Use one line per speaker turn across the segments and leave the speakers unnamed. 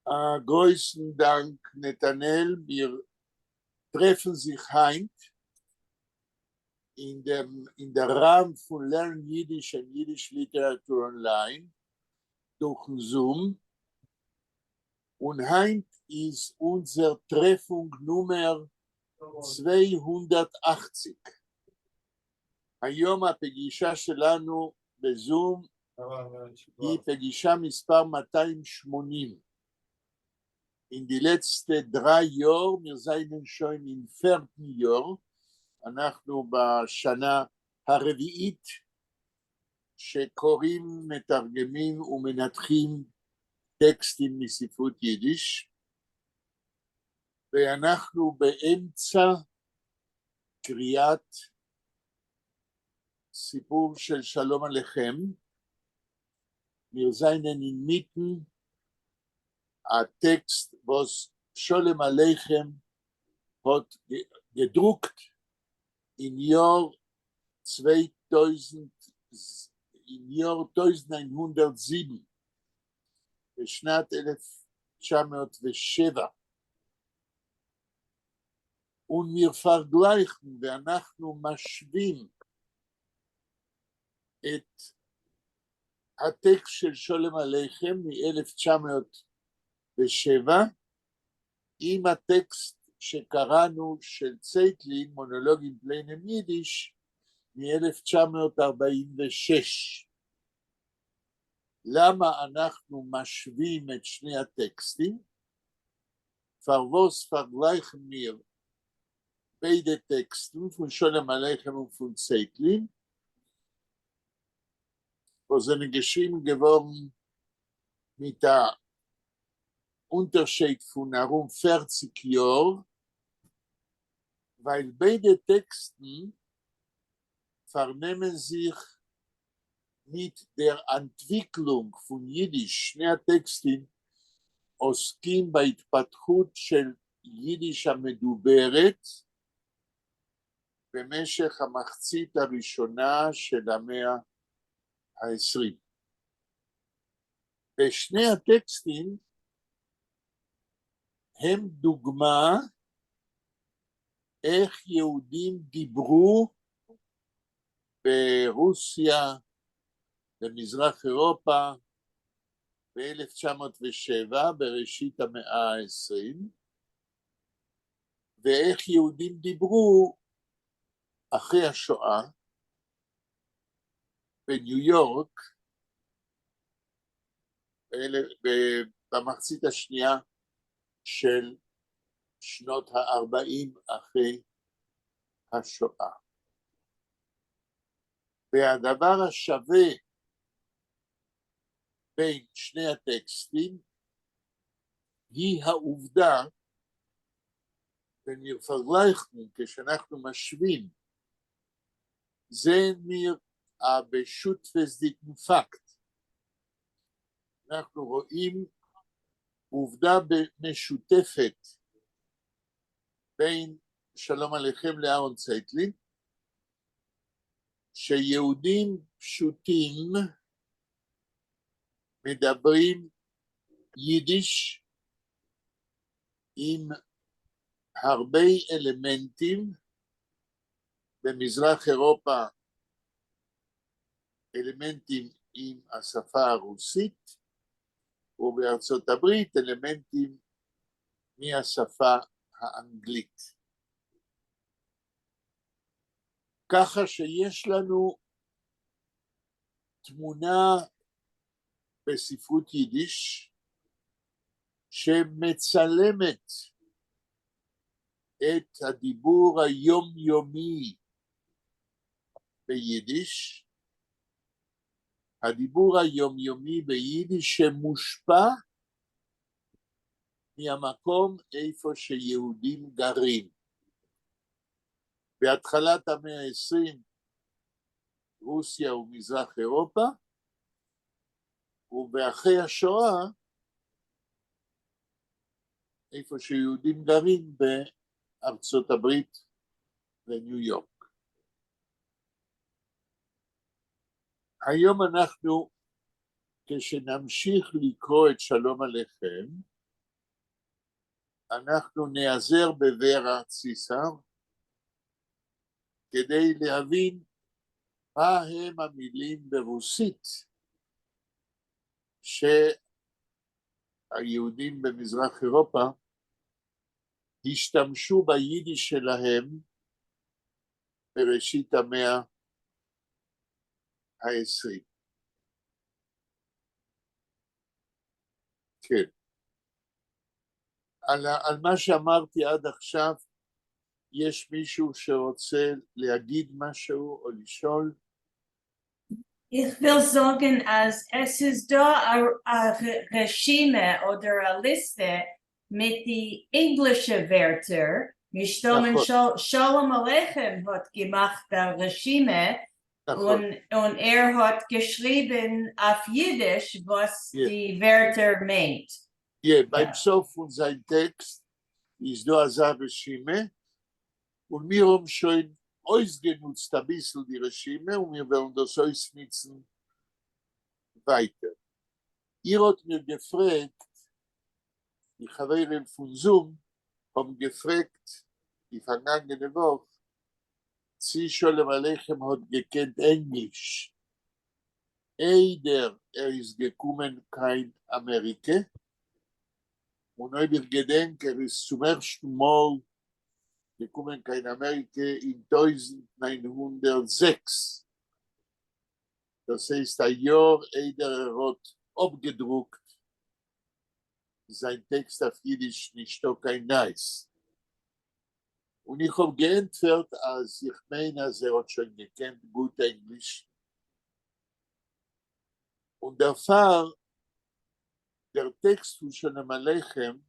Größten Dank, Nathanael. Wir treffen sich heint in der Rahmen von Lernen Yiddish und Yiddish Literatur online durch Zoom. Und heint ist unsere Treffung Nummer 280. היום הפגישה שלנו בזום היא פגישה מספר 280. In die letzte 3 Jahre, wir seien schon im 4. Jahr, אנחנו בשנה הרביעית, שקוראים, מתרגמים ומנתחים טקסטים מספרות יידיש, ואנחנו באמצע קריאת סיפור של שלום עליכם. Wir seien inmitten a Text, was Sholem Aleichem hat gedruckt im Jahr 1907, בשנת 1907. Und wir vergleichen, ואנחנו משווים את הטקסט של שולם עליכם מ-1907 עם הטקסט שקראנו של צייטלין, מונולוגים פליינים יידיש, מ-1946. למה אנחנו משווים את שני הטקסטים? פרוס vergleichen wir beide Texten von Sholem Aleichem und von Zeitlin, wo seine geschrieben geworden mit der Unterschied von herum 40 Jahren, weil beide Texten vernehmen sich mit der Entwicklung von Jiddisch. שני הטקסטים עוסקים בהתפתחות של יידיש המדוברת במשך המחצית הראשונה של המאה ה-20. ושני הטקסטים הם דוגמה איך יהודים דיברו ברוסיה, במזרח אירופה, ב-1907, בראשית המאה ה-20, ואיך יהודים דיברו אחרי השואה, בניו יורק, במחצית השנייה של שנות ה-40 אחרי השואה. והדבר השווה בין שני הטקסטים היא העובדה, wenn wir vergleichen, כשאנחנו משווים, זה בשותפסדיקן פקט. אנחנו רואים עובדה משותפת בין שלום עליכם לאהרון צייטלין, שיהודים פשוטים מדברים יידיש עם הרבה אלמנטים, במזרח אירופה אלמנטים עם השפה הרוסית, ובארצות הברית אלמנטים מהשפה האנגלית. ככה שיש לנו תמונה בספרות יידיש שמצלמת את הדיבור היומיומי ביידיש, הדיבור היומיומי ביידיש שמושפע מהמקום איפה שיהודים גרים. בהתחלת המאה ה-20 רוסיה ומזרח אירופה, ובאחרי השואה איפה שיהודים גרים בארצות הברית וניו יורק. היום אנחנו, כשנמשיך לקרוא את שלום עליכם, אנחנו נעזר בוורה ציסר כדי להבין מה הם המילים ברוסית שהיהודים במזרח אירופה השתמשו ביידיש שלהם בראשית המאה ה-20. כן. על מה שאמרתי עד עכשיו, יש מישהו שרוצה להגיד משהו או לשאול?
Ich will sagen, als es ist da eine Regime oder eine Liste mit die englische Wörter. Wir stammen Shalom Aleichem hat gemacht der Regime und hat geschrieben auf Yiddish, was die Wörter meint.
Ja, beim Sof von seinem Text ist da eine Regime und wir haben schon ausgenutzt ein bisschen die Regime und wir werden das ausnutzen weiter. Ihr habt mir gefragt, die Chaveren von Zoom haben gefragt, die vergangene Woche, sie Sholem Aleichem hat gekannt Englisch. Eider ist gekommen kein Amerika und über Gedenk ist zum ersten Mal gekommen kein Amerika in 1906. Das heißt, ein Jahr Eider hat abgedruckt sein Text auf Yiddish nicht so kein Nice. Und ich habe geantwortet, als ich meine, als hat schon gekannt gut Englisch. Und der Fall, der Text von Shalom Aleichem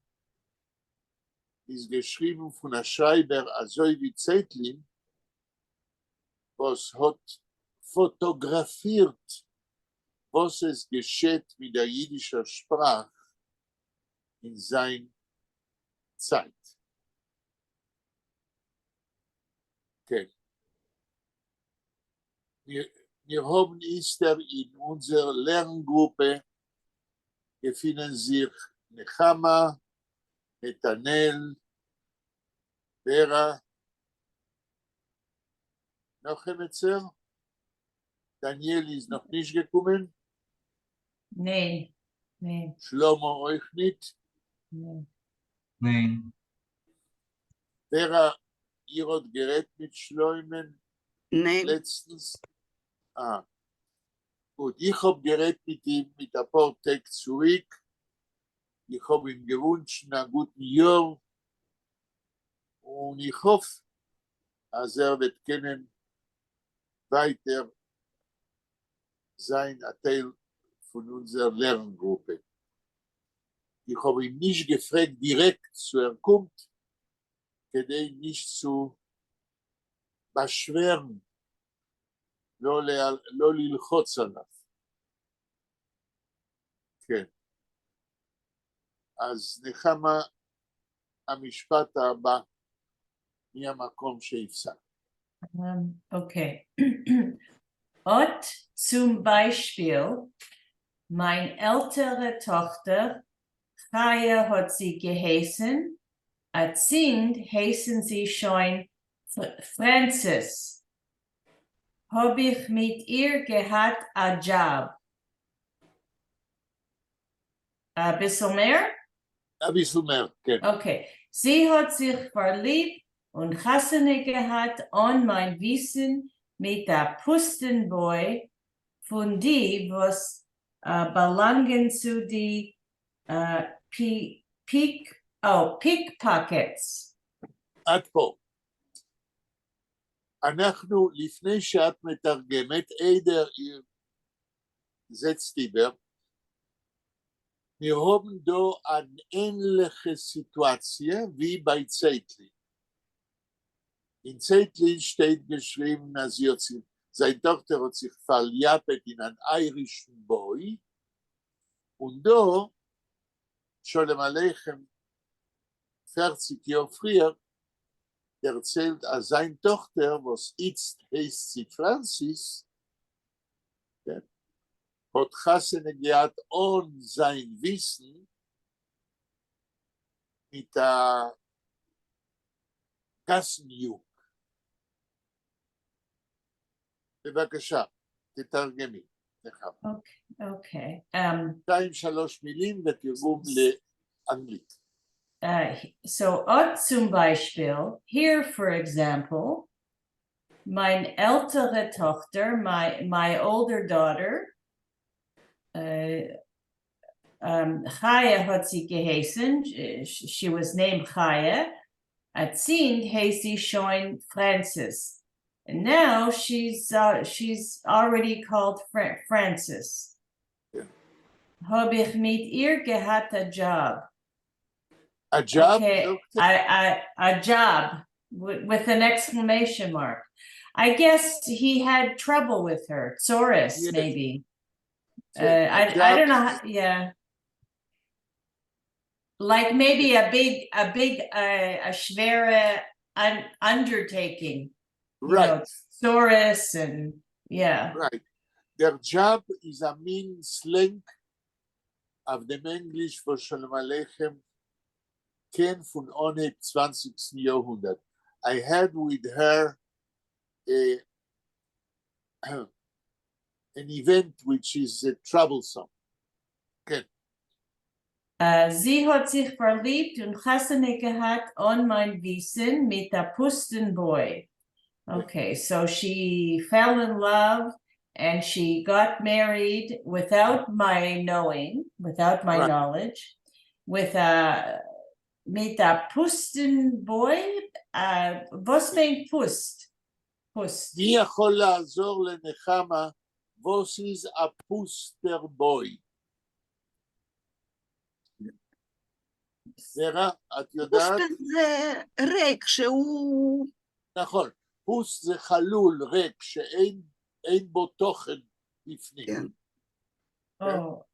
ist geschrieben von einem Schreiber Azoivi Zeitlin, was hat fotografiert, was es geschieht mit der jiddischen Sprache in seiner Zeit. Okay. Wir haben Easter in unserer Lerngruppe, befinden sich Nechama, Netanel, Vera, noch ein Metzer? Daniel ist noch nicht gekommen?
Nein, nein.
Shlomo euch nicht?
Nein.
Nein.
Vera, ihr habt gerät mit Schleumen?
Nein.
Letztens? Gut, ich habe gerät mit ihm mit ein paar Tagen zurück. Ich habe ihm gewünscht, einen guten Jahr. Und ich hoffe, dass wird können weiter sein, ein Teil von unserer Lerngruppe. Ich habe ihn nicht gefragt, direkt zu kommt, כדי nicht zu beschweren, לא ללחוץ עליו. כן. אז נחמה, המשפט הבא מהמקום שהפסק.
Okay. Ot zum Beispiel, meine ältere Tochter, Chaya hat sie geheißen, als Kind heißen sie schon Francis. Habe ich mit ihr gehabt a Job. Ein bisschen mehr?
Ein bisschen mehr, כן.
Okay. Sie hat sich verliebt und Chassene gehabt an mein Wissen mit der Pustenboy von die, was belangen zu die pickpockets.
עד פה. אנחנו, לפני שאת מתרגמת, עדר setzt über, wir haben da eine ähnliche Situation wie bei Zeitlin. In Zeitlin steht geschrieben, dass seine Tochter hat sich verliebt in einen irischen Boy und da, Sholem Aleichem, 40 Jahre früher, erzählt, dass seine Tochter, was jetzt heißt sie Francis, hat Chassene gehabt ohne sein Wissen את הגסניוק. בבקשה, תתרגמי.
Okay.
2-3 מילים ותרגום לאנגלית.
So, zum Beispiel, here, for example, meine ältere Tochter, my older daughter, Chaya hat sie geheißen, she was named Chaya, Atzin heißt schon Francis. And now she's already called Francis.
Yeah.
Hab ich mit ihr gehabt a job.
A job?
Okay, a job with an exclamation mark. I guess he had trouble with her, Taurus,
Yes.
maybe.
A job.
I don't know. Yeah, like maybe a schwere undertaking.
Right.
You know, Taurus and yeah.
Right. Their job is a mean slang of the English for Shalom Aleichem. Ken von ohne 20. Jahrhundert. I had with her an event which is troublesome. Ken.
Sie hat sich verliebt und Chasene gehabt on mein Wissen mit der Pustenboy. Okay, so she fell in love and she got married without my knowing, without my knowledge, with mit der Pustenboy. Was meint Pust?
מי יכול לעזור לנחמה? Was is a poster boy? זרה, את יודעת?
פוסט זה ריק שהוא...
נכון, פוסט זה חלול ריק שאין בו תוכן בפנים.
כן.
Oh,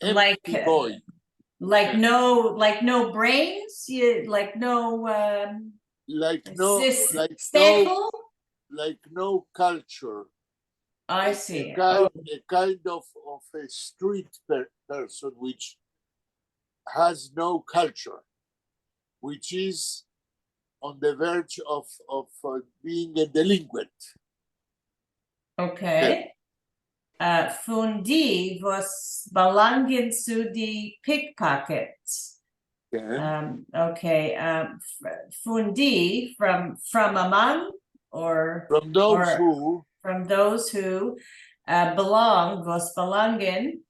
Empty boy.
like no brains, like no
like no culture.
I see.
A kind of a street person which has no culture, which is on the verge of being a delinquent.
Okay. Fundi was belangen zu die pickpockets. Okay. Fundi from among or
from those
who belong, was belangen,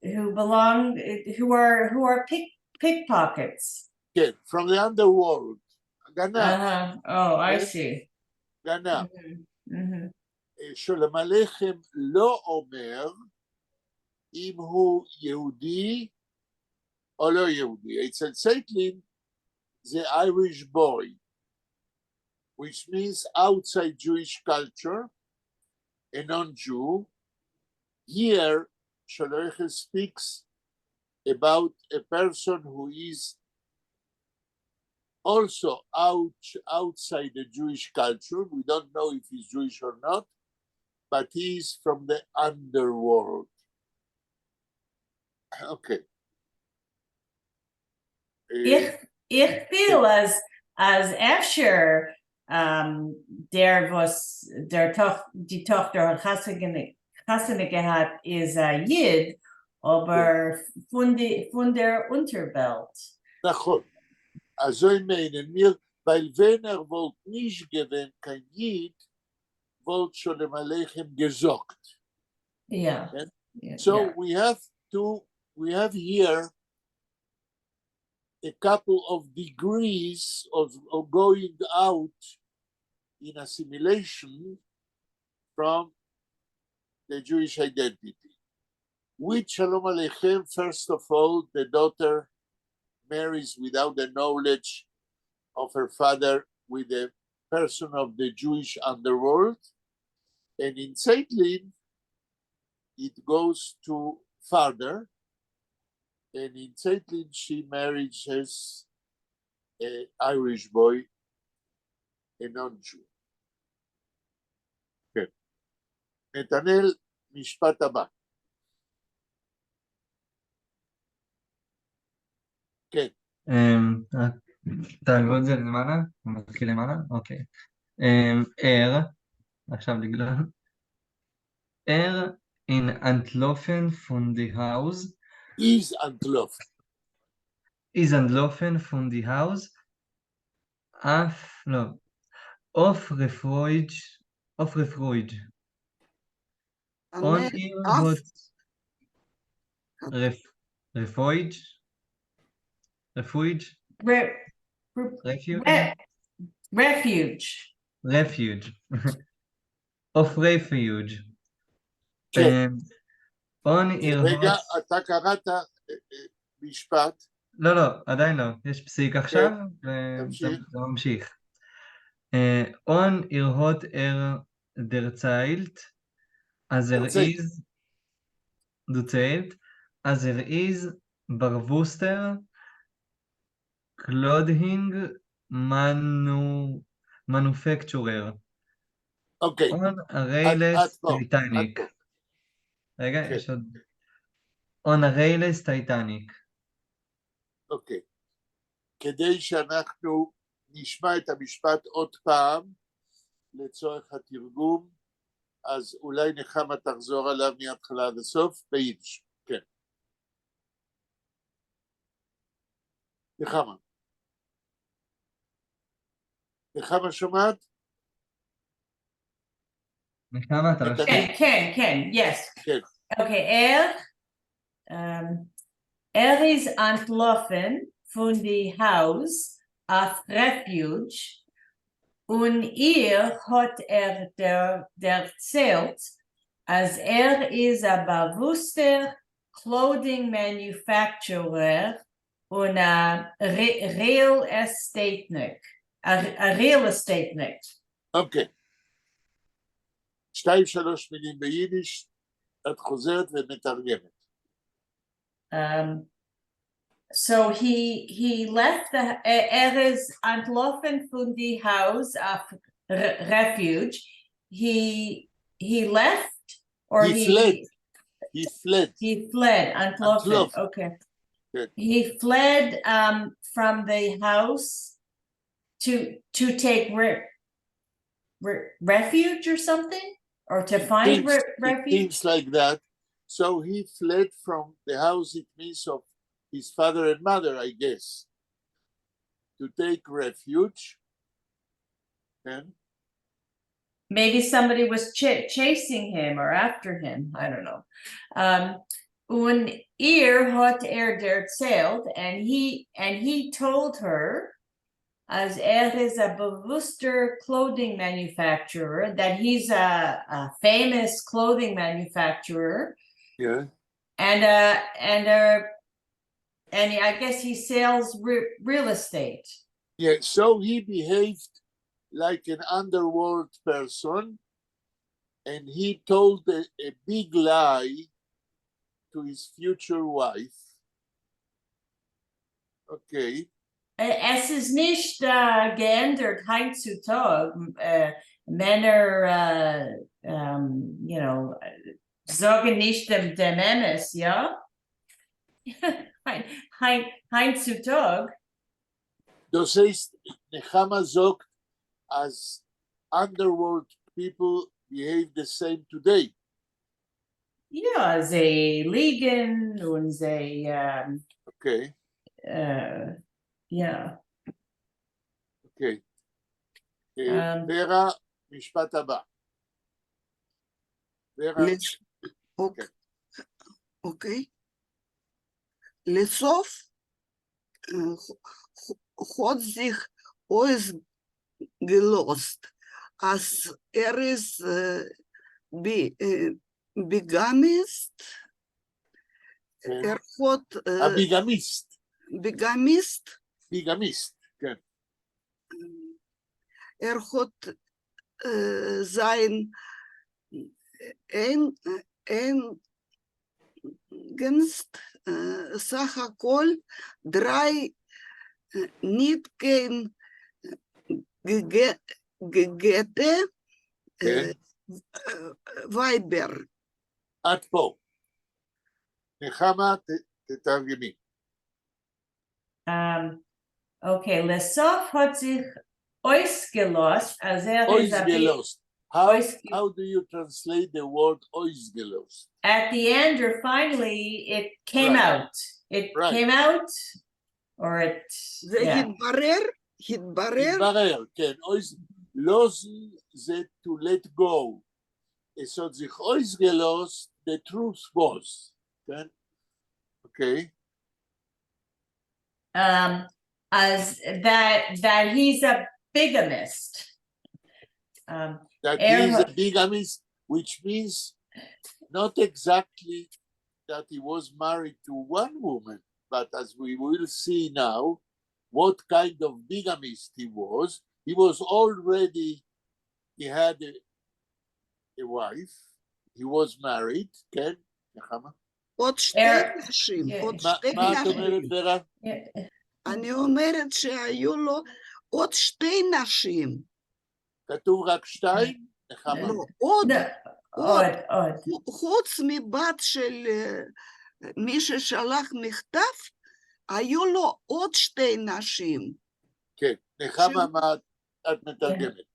who are pickpockets.
Yeah, from the underworld. Ganav.
Oh, I see.
גנב. שלום עליכם לא אומר אם הוא יהודי או לא יהודי. אצל צייטלין זה Irish boy, which means outside Jewish culture, a non-Jew. Here, Shalom speaks about a person who is also outside the Jewish culture. We don't know if he's Jewish or not, but he's from the underworld. Okay.
Ich feel as Escher, die Tochter Chasene gehabt is a Yid, aber von der Unterwelt.
נכון. אז זו meinen mir, weil wenn wollt nicht gewinnen kein Yid, wollt Shalom Aleichem gesagt.
Yeah.
Okay?
Yeah.
So we have here a couple of degrees of going out in assimilation from the Jewish identity. With Shalom Aleichem, first of all, the daughter marries without the knowledge of her father with a person of the Jewish underworld. And in Zeitlin, it goes to farther. And in Zeitlin, she marries an Irish boy, a non-Jew. Okay. נתנאל, משפט הבא. כן.
תעלו את זה למעלה, מתחיל למעלה, אוקיי. עכשיו לגלול. in Antlaufen von die Haus,
is Antlof.
is Antlaufen von die Haus, לא, auf Refreud, on ihr hot Refreud,
Re-
refuge,
refuge.
refuge, of refuge,
כן.
on ihr
רגע,
hot,
אתה קראת משפט,
לא, עדיין לא, יש פסיק עכשיו, וזה
תמשיך.
ממשיך. On ihr hot der Zeit, as
erzählt.
is, du zählt, as is Barwuster, Clothing Manufacturer.
אוקיי,
On
עד
Rails
פה.
Titanic. רגע,
כן.
יש עוד. On Rails Titanic.
אוקיי. כדי שאנחנו נשמע את המשפט עוד פעם, לצורך התרגום, אז אולי נחמה תחזור עליו מההתחלה עד הסוף, ביידיש. כן. נחמה. נחמה שומעת?
נחמה, אתה רשום?
Ken, yes.
כן.
Okay, is entlaufen von die Haus auf Refuge und ihr hat erzählt, als is a bewusster clothing manufacturer und a real estate a real estate.
אוקיי. 2-3 מילים ביידיש, את חוזרת ומתרגמת.
So he left the is entlaufen von die Haus of refuge. He left or
He fled.
He fled. Entlaufen.
Entlaufen.
Okay.
Good.
He fled from the house to take refuge or something, or to find refuge.
Things like that. So he fled from the house, it means of his father and mother, I guess, to take refuge. And
maybe somebody was chasing him or after him. I don't know. Und ihr hat erzählt, and he told her, as is a bewusster clothing manufacturer, that he's a famous clothing manufacturer.
yeah.
And I guess he sells real estate.
Yeah, so he behaved like an underworld person, and he told a big lie to his future wife. Okay.
Es ist nicht geändert heutzutage. Männer, you know, sagen nicht dem Emes, ja? Heutzutage.
Das heißt, Nechama sagt, as underworld people behave the same today.
Ja, sie liegen und sie,
Okay.
yeah.
Okay. ורה, משפט הבא. ורה.
אוקיי. לסוף hat sich ausgelöst, als ist Bigamist, hat
ביגמיסט.
Bigamist,
כן.
hat sein סך הכל 3 ניתקן גגטה וייבר.
עד פה. נחמה, תתרגמי.
Okay, לסוף hat sich ausgelost, als is a bit,
Ausgelost. How
Ausge-
do you translate the word ausgelost?
at the end or finally it came
Right.
out. It
Right.
came out, or it,
זה
yeah.
התברר? התברר?
התברר, כן. Losen זה to let go. Es hat sich ausgelost, the truth was. כן? Okay.
As that he's a bigamist.
That he is a
Erhard-
bigamist, which means not exactly that he was married to one woman, but as we will see now, what kind of bigamist he was. He was already, he had a wife, he was married, כן? נחמה?
עוד שתי נשים,
כן.
עוד
מה
שתי
מה את
נשים.
אומרת, ורה?
Yeah.
אני אומרת שהיו לו עוד שתי נשים.
כתוב רק שתיים? נחמה?
לא, עוד,
No,
עוד.
odd.
חוץ מבת של מי ששלח מכתב, היו לו עוד שתי נשים.
כן. נחמה, מה את מתרגמת?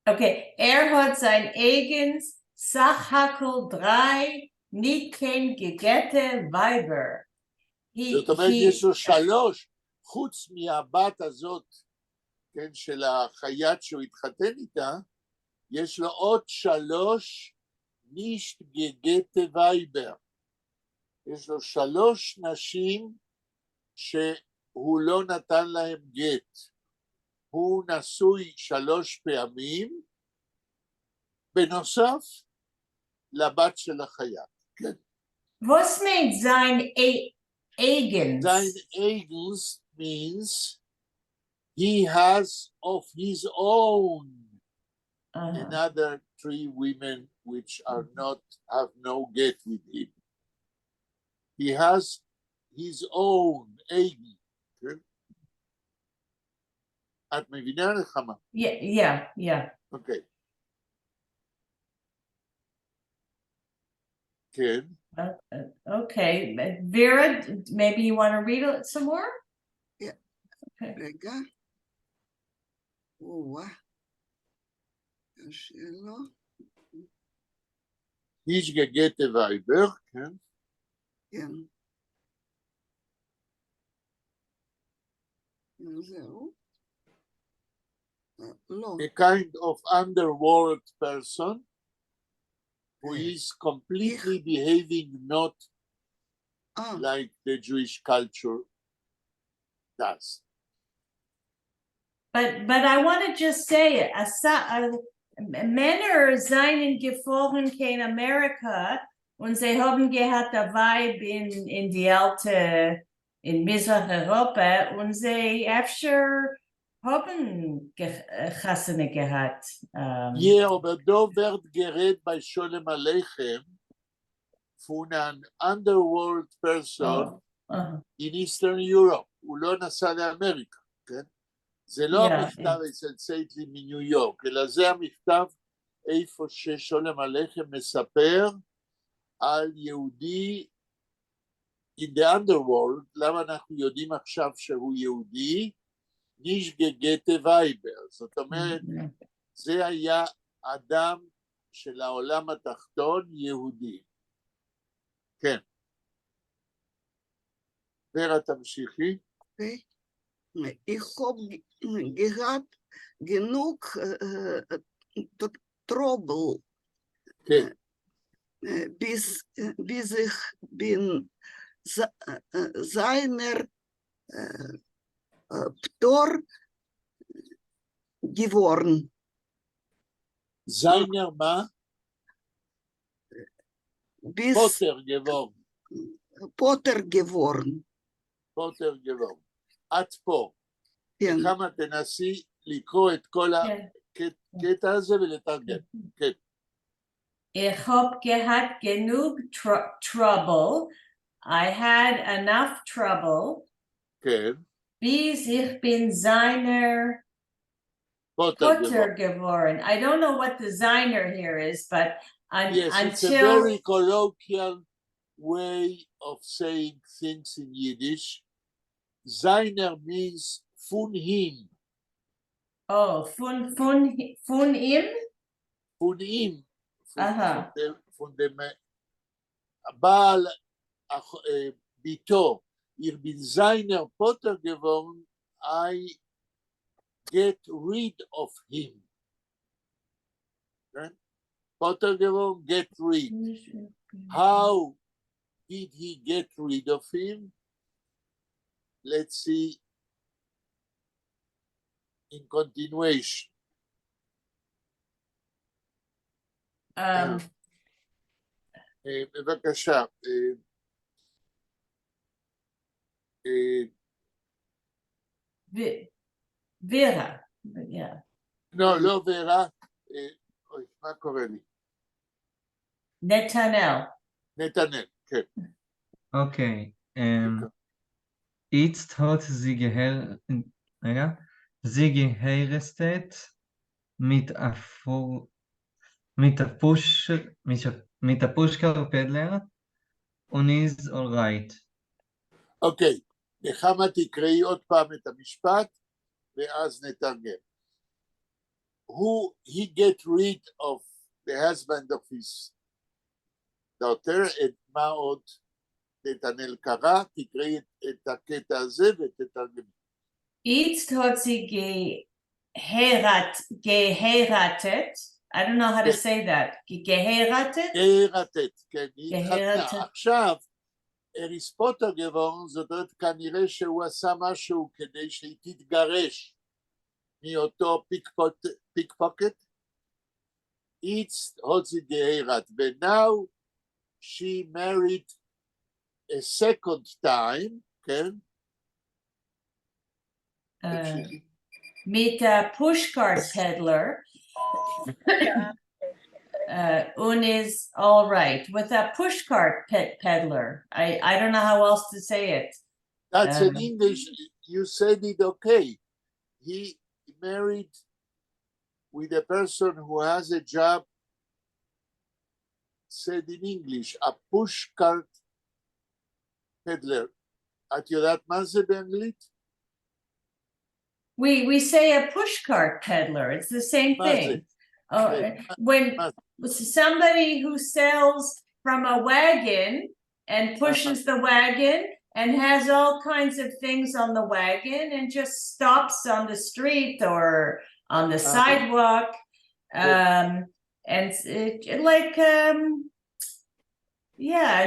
Okay, hat sein eigens Sachhakel 3 nicht kein gegette Weiber.
זאת אומרת, יש לו שלוש, חוץ מהבת הזאת, כן, של החייט שהוא התחתן איתה, יש לו עוד שלוש נישט גגטה וייבר. יש לו שלוש נשים שהוא לא נתן להם גט. הוא נשוי 3 פעמים, בנוסף לבת של החייט. כן.
Was meint sein eigens?
Sein eigens means he has of his own another 3 women which are not, have no get with him. He has his own eigen. כן? את מבינה נחמה?
Yeah.
אוקיי. כן.
Okay, Vera, maybe you want to read it some more?
רגע. וואה. קשה לו.
נישט גגטה וייבר, כן?
כן. זהו. לא.
A kind of underworld person who is completely behaving not like the Jewish culture does.
But I want to just say, Männer seien geflogen in Amerika und sie haben gehabt a Vibe in die alte, in Mitteleuropa und sie after haben Chassene gehabt.
Ja, aber da wird geredet bei Sholem Aleichem von an underworld person in Eastern Europe. הוא לא נסע לאמריקה, כן? זה לא המכתב אצל צייטלי מניו יורק, אלא זה המכתב איפה ששולם עליכם מספר על יהודי in the underworld. למה אנחנו יודעים עכשיו שהוא יהודי? נישגגטה וייבר. זאת אומרת, זה היה אדם של העולם התחתון יהודי. כן. ורה תמשיכי.
Ich habe gehabt genug Trouble, bis ich bin seiner Ptor geworden.
Seiner מה? פוטר גבורן.
פוטר גבורן.
פוטר גבורן. את פה.
כן.
כמה תנסי לקרוא את כל הקטע הזה ולתרגם. כן.
Ich hab gehabt genug trouble. I had enough trouble.
כן.
Bis ich bin seiner Potter geworden. I don't know what the Ziner here is, but
yes,
until
it's a very colloquial way of saying things in Yiddish. Seiner means von him,
Oh, von ihm?
von ihm,
Aha.
von dem Baal ביתו. Ich bin seiner Potter geworden, I get rid of him. Okay? Potter geworden, get rid. How did he get rid of him? Let's see in continuation. בבקשה.
Vera. Yeah.
לא ורה, אוי, מה קורה לי?
נתנאל.
נתנאל, כן.
Okay. Jetzt hat sie geheiratet mit der Pushkar-Peddler und ist alright.
אוקיי, נחמה תקראי עוד פעם את המשפט, ואז נתרגם. He get rid of the husband of his daughter, את מה עוד נתנאל קרא, תקראי את הקטע הזה ותתרגמי.
Jetzt hat sie geheiratet. I don't know how to say that. Geheiratet?
geheiratet, כן, היא
geheiratet.
התחתנה. עכשיו, אריספוטר גבורן, זאת אומרת, כנראה שהוא עשה משהו כדי שהיא תתגרש מאותו פיקפוקט. It's הוציא גהירת, and now she married a second time, כן?
Mit der pushcart peddler und is all right with a pushcart peddler. I don't know how else to say it.
That's in English, you said it okay. He married with a person who has a job, said in English, a pushcart peddler. את יודעת מה זה באנגלית?
We say a pushcart peddler. It's the same thing. When somebody who sells from a wagon and pushes the wagon and has all kinds of things on the wagon and just stops on the street or on the sidewalk, and and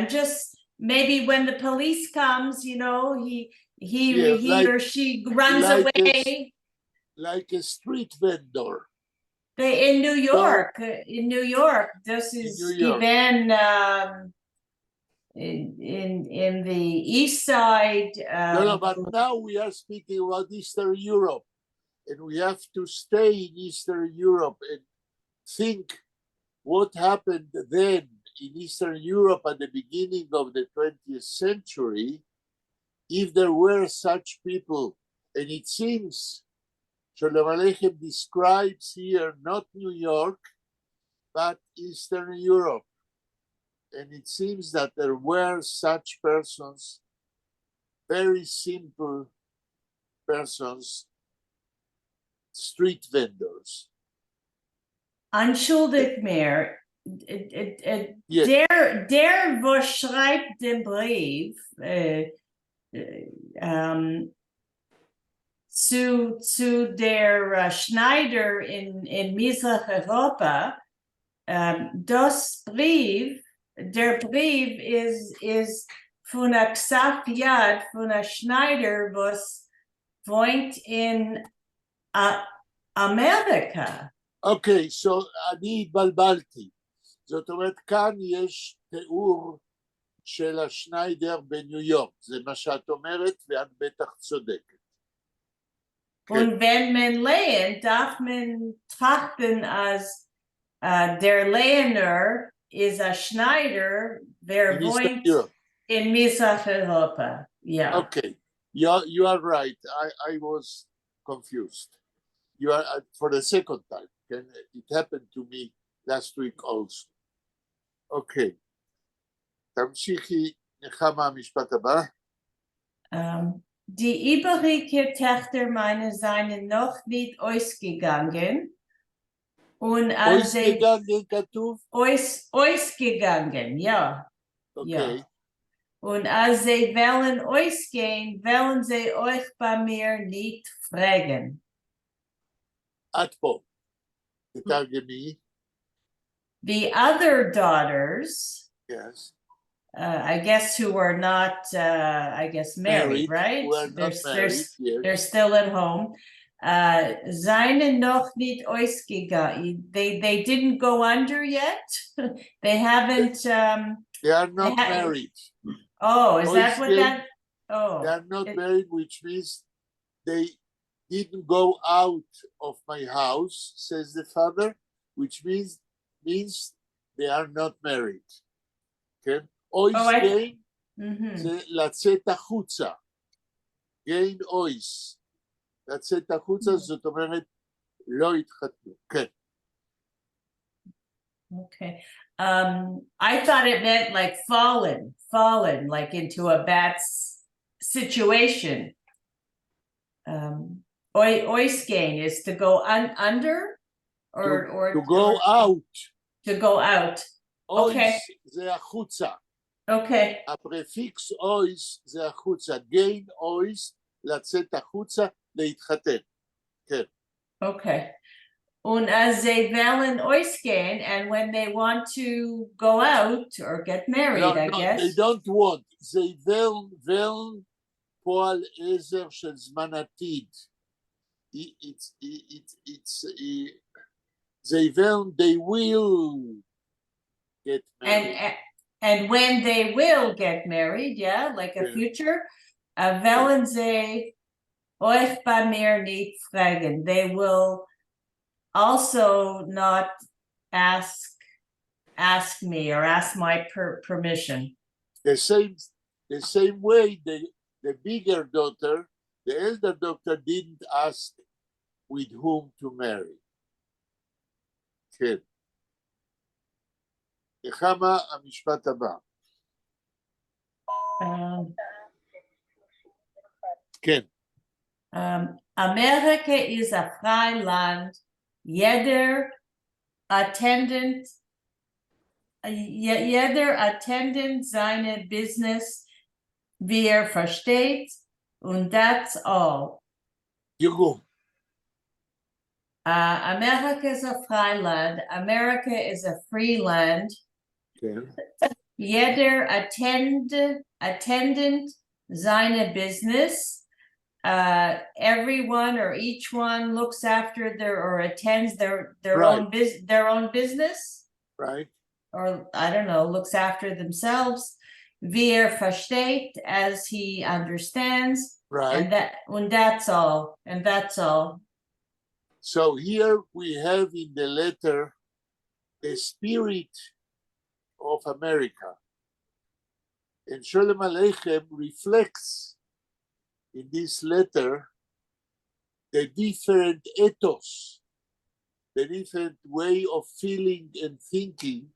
just maybe when the police comes, he or she runs away.
Like a street vendor.
In New York, this is even in the east side.
No, but now we are speaking about Eastern Europe, and we have to stay in Eastern Europe and think what happened then in Eastern Europe at the beginning of the 20th century, if there were such people. And it seems Shalom Aleichem describes here not New York, but Eastern Europe. And it seems that there were such persons, very simple persons, street vendors.
Entschuldigt mir,
Yes.
der was schreibt den Brief zu der Schneider in Mitteleuropa, der Brief ist von der Xafiad, von der Schneider, was wohnt in Amerika.
אוקיי, אני התבלבלתי. זאת אומרת, כאן יש תיאור של השניידר בניו יורק. זה מה שאת אומרת, ואת בטח צודקת.
Und wenn man lehnt, darf man trachten als der Lehner ist ein Schneider, wer wohnt in Mitteleuropa. Yeah.
Okay, you are right. I was confused. You are for the second time. It happened to me last week also. Okay. תמשיכי, נחמה, המשפט הבא.
Die übrige Töchter meiner seien noch nicht ausgegangen. Und als sie
ausgegangen כתוב?
ausgegangen, ja.
אוקיי.
Ja. Und als sie wollen ausgehen, wollen sie euch bei mir nicht fragen.
עד פה. תתרגמי.
The other daughters,
Yes.
I guess who are not, I guess, married, right?
Who are not married, yes.
They're still at home. Seien noch nicht ausgegangen. They didn't go under yet. They haven't.
They are not
They ha-
married.
Oh, is that what
Ausgehen,
that? Oh,
They are not
it-
married, which means they didn't go out of my house, says the father, which means they are not married. כן? אויסגיין
mhm.
זה לצאת החוצה. גיין אויס. לצאת החוצה זאת אומרת לא התחתנו. כן.
Okay. I thought it meant like fallen, like into a bad situation. Oisgain is to go under or
To go out.
To go out.
אויס זה החוצה.
Okay.
הפרפיקס אויס זה החוצה. גיין אויס, לצאת החוצה, להתחתן. כן.
Okay. Und als sie wollen ausgehen, and when they want to go out or get married, I guess.
They don't want. they will פועל עזר של זמן עתיד. They will get married.
And when they will get married, yeah, like a future, wollen sie euch bei mir nicht fragen. They will also not ask me or ask my permission.
The same way the bigger daughter, the elder daughter didn't ask with whom to marry. כן. נחמה, המשפט הבא. כן.
America is a free land. Jeder attendant seine Business, wie versteht, und that's all.
תראו.
America is a free land. America is a free land.
כן.
Jeder attendant seine Business. Everyone or each one looks after or attends their own business.
Right.
Or I don't know, looks after themselves. Wie versteht, as he understands.
Right.
And that's all. And that's all.
So here we have in the letter the spirit of America. And Sholem Aleichem reflects in this letter the different ethos, the different way of feeling and thinking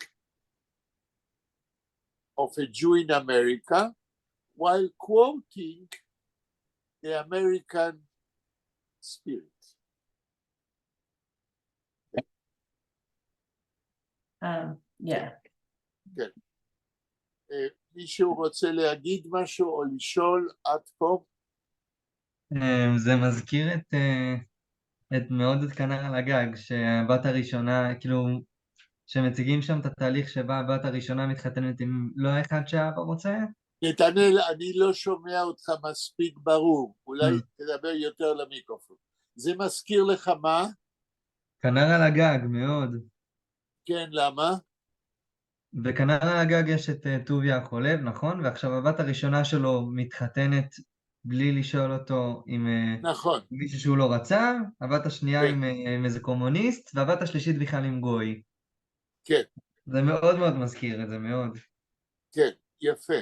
of a Jew in America, while quoting the American spirit.
Yeah.
כן. מישהו רוצה להגיד משהו או לשאול עד פה?
זה מזכיר מאוד את כנר על הגג, שהבת הראשונה, כאילו, שמציגים שם את התהליך שבה הבת הראשונה מתחתנת עם לא אחד שהאבא רוצה.
נתנאל, אני לא שומע אותך מספיק ברור, אולי תדבר יותר למיקרופון. זה מזכיר לך מה?
כנר על הגג, מאוד.
כן, למה?
בכנר על הגג יש את טוביה החולב, נכון? ועכשיו הבת הראשונה שלו מתחתנת בלי לשאול אותו עם
נכון.
מישהו שהוא לא רצה, הבת השנייה
כן.
עם איזה קומוניסט, והבת השלישית בכלל עם גוי.
כן.
זה מאוד מאוד מזכיר את זה, מאוד.
כן, יפה.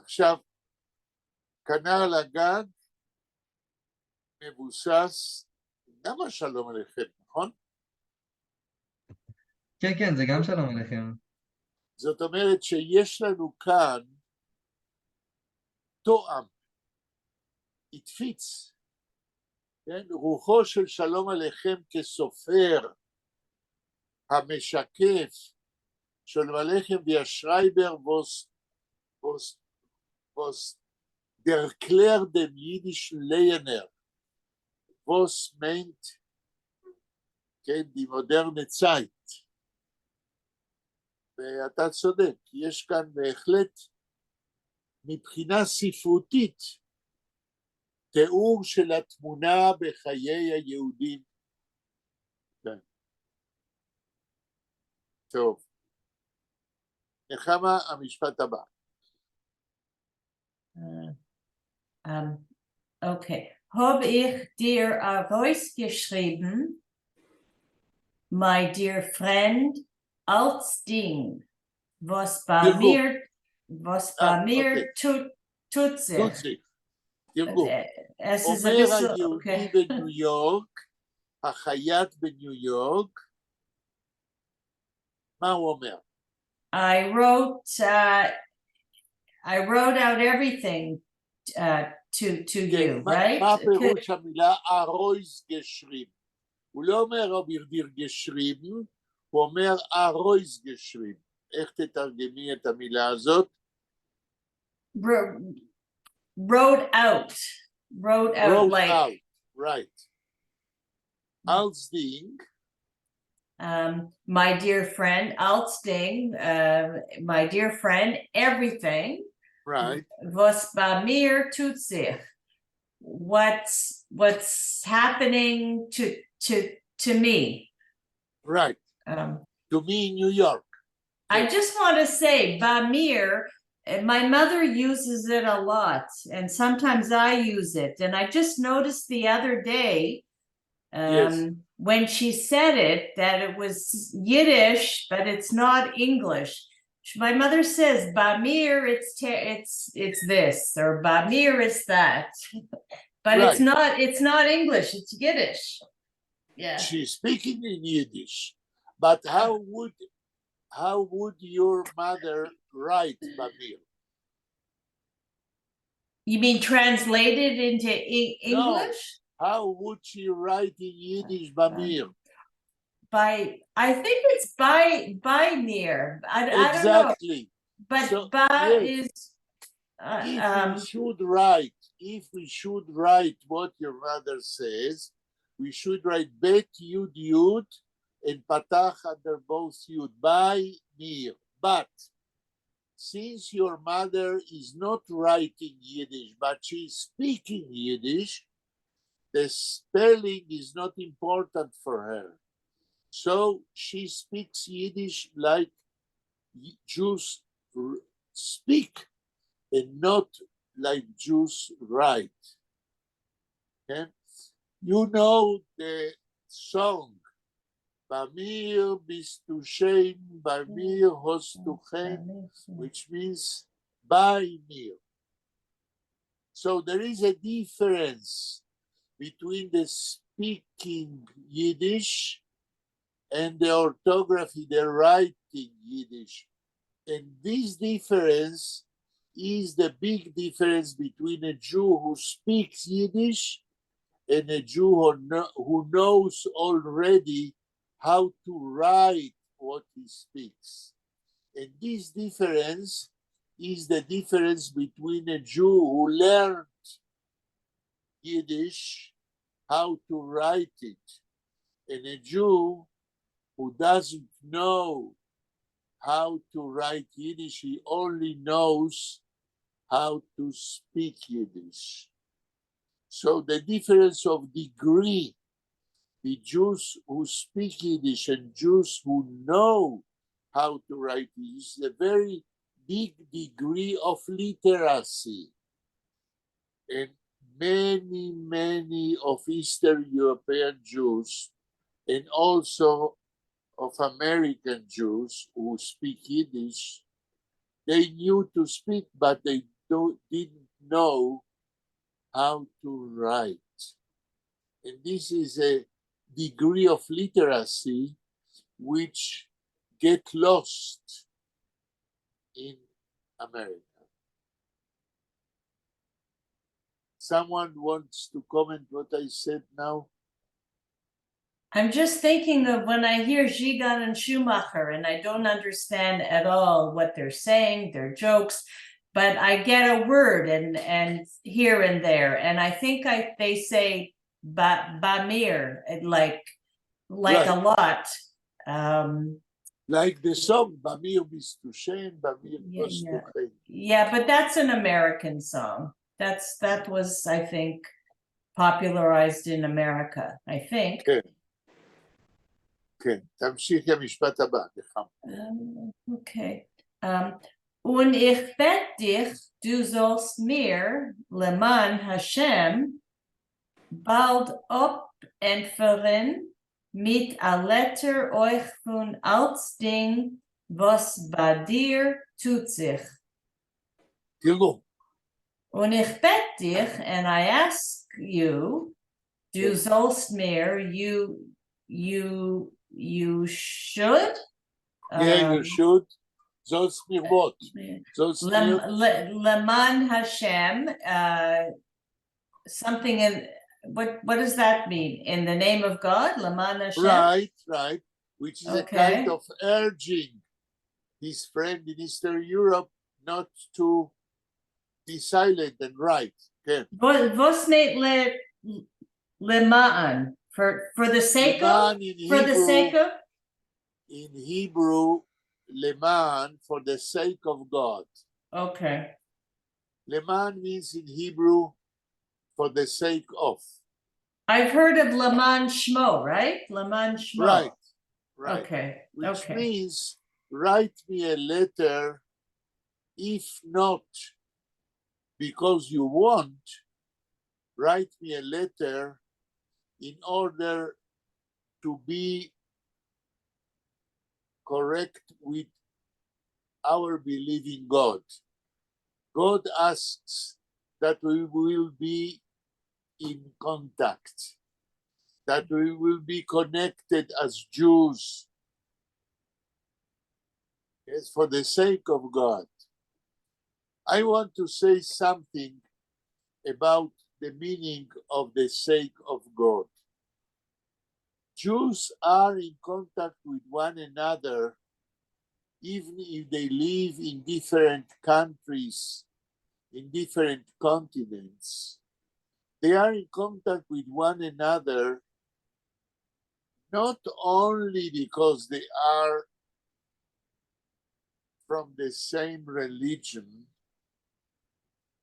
עכשיו, כנר על הגג מבוסס, גם השלום עליכם, נכון?
כן, כן, זה גם שלום עליכם.
זאת אומרת שיש לנו כאן תואם it fits. כן? רוחו של שלום עליכם כסופר המשקף שלום עליכם via Schreiber was der Klär dem jiddischen Lehener was meint כן, die moderne Zeit. ואתה צודק, יש כאן בהחלט מבחינה ספרותית תיאור של התמונה בחיי היהודים. כן. טוב. נחמה, המשפט הבא.
Okay. Habe ich dir a voice geschrieben, my dear friend, als Ding, was bei mir tut sich.
תרגום.
Es ist ein
אומר
bisschen,
היהודי
okay.
בניו יורק, החייט בניו יורק, מה הוא אומר?
I wrote out everything to you, right?
מה פירוש המילה ארויז גשרים? הוא לא אומר אבירדיר גשרים, הוא אומר ארויז גשרים. איך תתרגמי את המילה הזאת?
Wrote out,
wrote
like
out, right. Als Ding,
my dear friend, als Ding, my dear friend, everything.
right.
Was bei mir tut sich. What's happening to me.
Right. To me in New York.
I just want to say, Bamir, my mother uses it a lot, and sometimes I use it. And I just noticed the other day,
Yes.
when she said it, that it was Yiddish, but it's not English. My mother says, Bamir, it's this, or Bamir is that. But
Right.
it's not English, it's Yiddish. Yeah.
She's speaking in Yiddish. But how would your mother write Bamir?
You mean translated into English?
No. How would she write in Yiddish Bamir?
I think it's by near. I don't know.
Exactly.
But
So,
ba
yes.
is
if we should write what your mother says, we should write bet yud yud and patach under both yud by near. But since your mother is not writing Yiddish, but she's speaking Yiddish, the spelling is not important for her. So she speaks Yiddish like Jews speak and not like Jews write. Okay? You know the song, Bamir Bistushem, Bamir Hostuchem, which means by mir. So there is a difference between the speaking Yiddish and the orthography, the writing Yiddish. And this difference is the big difference between a Jew who speaks Yiddish and a Jew who knows already how to write what he speaks. And this difference is the difference between a Jew who learned Yiddish, how to write it, and a Jew who doesn't know how to write Yiddish, he only knows how to speak Yiddish. So the difference of degree, the Jews who speak Yiddish and Jews who know how to write Yiddish, is a very big degree of literacy. And many of Eastern European Jews and also of American Jews who speak Yiddish, they knew to speak, but they didn't know how to write. And this is a degree of literacy which get lost in America. Someone wants to comment what I said now?
I'm just thinking of when I hear Gigan and Schumacher, and I don't understand at all what they're saying, their jokes, but I get a word and here and there, and I think they say Bamir, like
Right.
a lot.
Like the song, Bamir Bistushen, Bamir
Yeah,
Kostuchen.
Yeah, but that's an American song. That was, I think, popularized in America, I think.
כן. כן, תמשיכי המשפט הבא, נחמה.
Okay. Und ich bitte dich, du sollst mir, Leman Hashem, bald entfernen mit a letter euch von als Ding, was bei dir tut sich.
תראו,
Und ich bitte dich, and I ask you, du sollst mir, you should.
yeah, you should. Sollst mir what? Sollst mir,
Leman Hashem, something in what does that mean? In the name of God, Leman Hashem.
right, which is a kind
Okay.
of urging his friend in Eastern Europe not to be silent and write. Okay.
Was meant Leman for the sake of?
Leman in
For the
Hebrew-
sake of?
In Hebrew, Leman, for the sake of God.
Okay.
Leman means in Hebrew, for the sake of.
I've heard of Leman Shmo, right? Leman Shmo.
Right.
Okay.
Which
Okay.
means write me a letter, if not because you want, write me a letter in order to be correct with our believing God. God asks that we will be in contact, that we will be connected as Jews. Yes, for the sake of God. I want to say something about the meaning of the sake of God. Jews are in contact with one another, even if they live in different countries, in different continents. They are in contact with one another not only because they are from the same religion,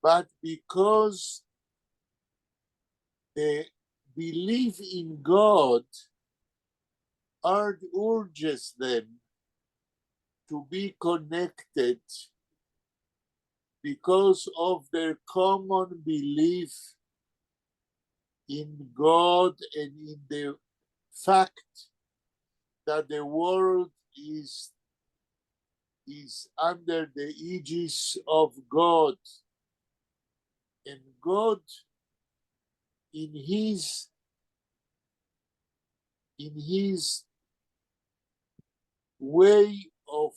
but because the belief in God urges them to be connected because of their common belief in God and in the fact that the world is under the aegis of God, and God in his way of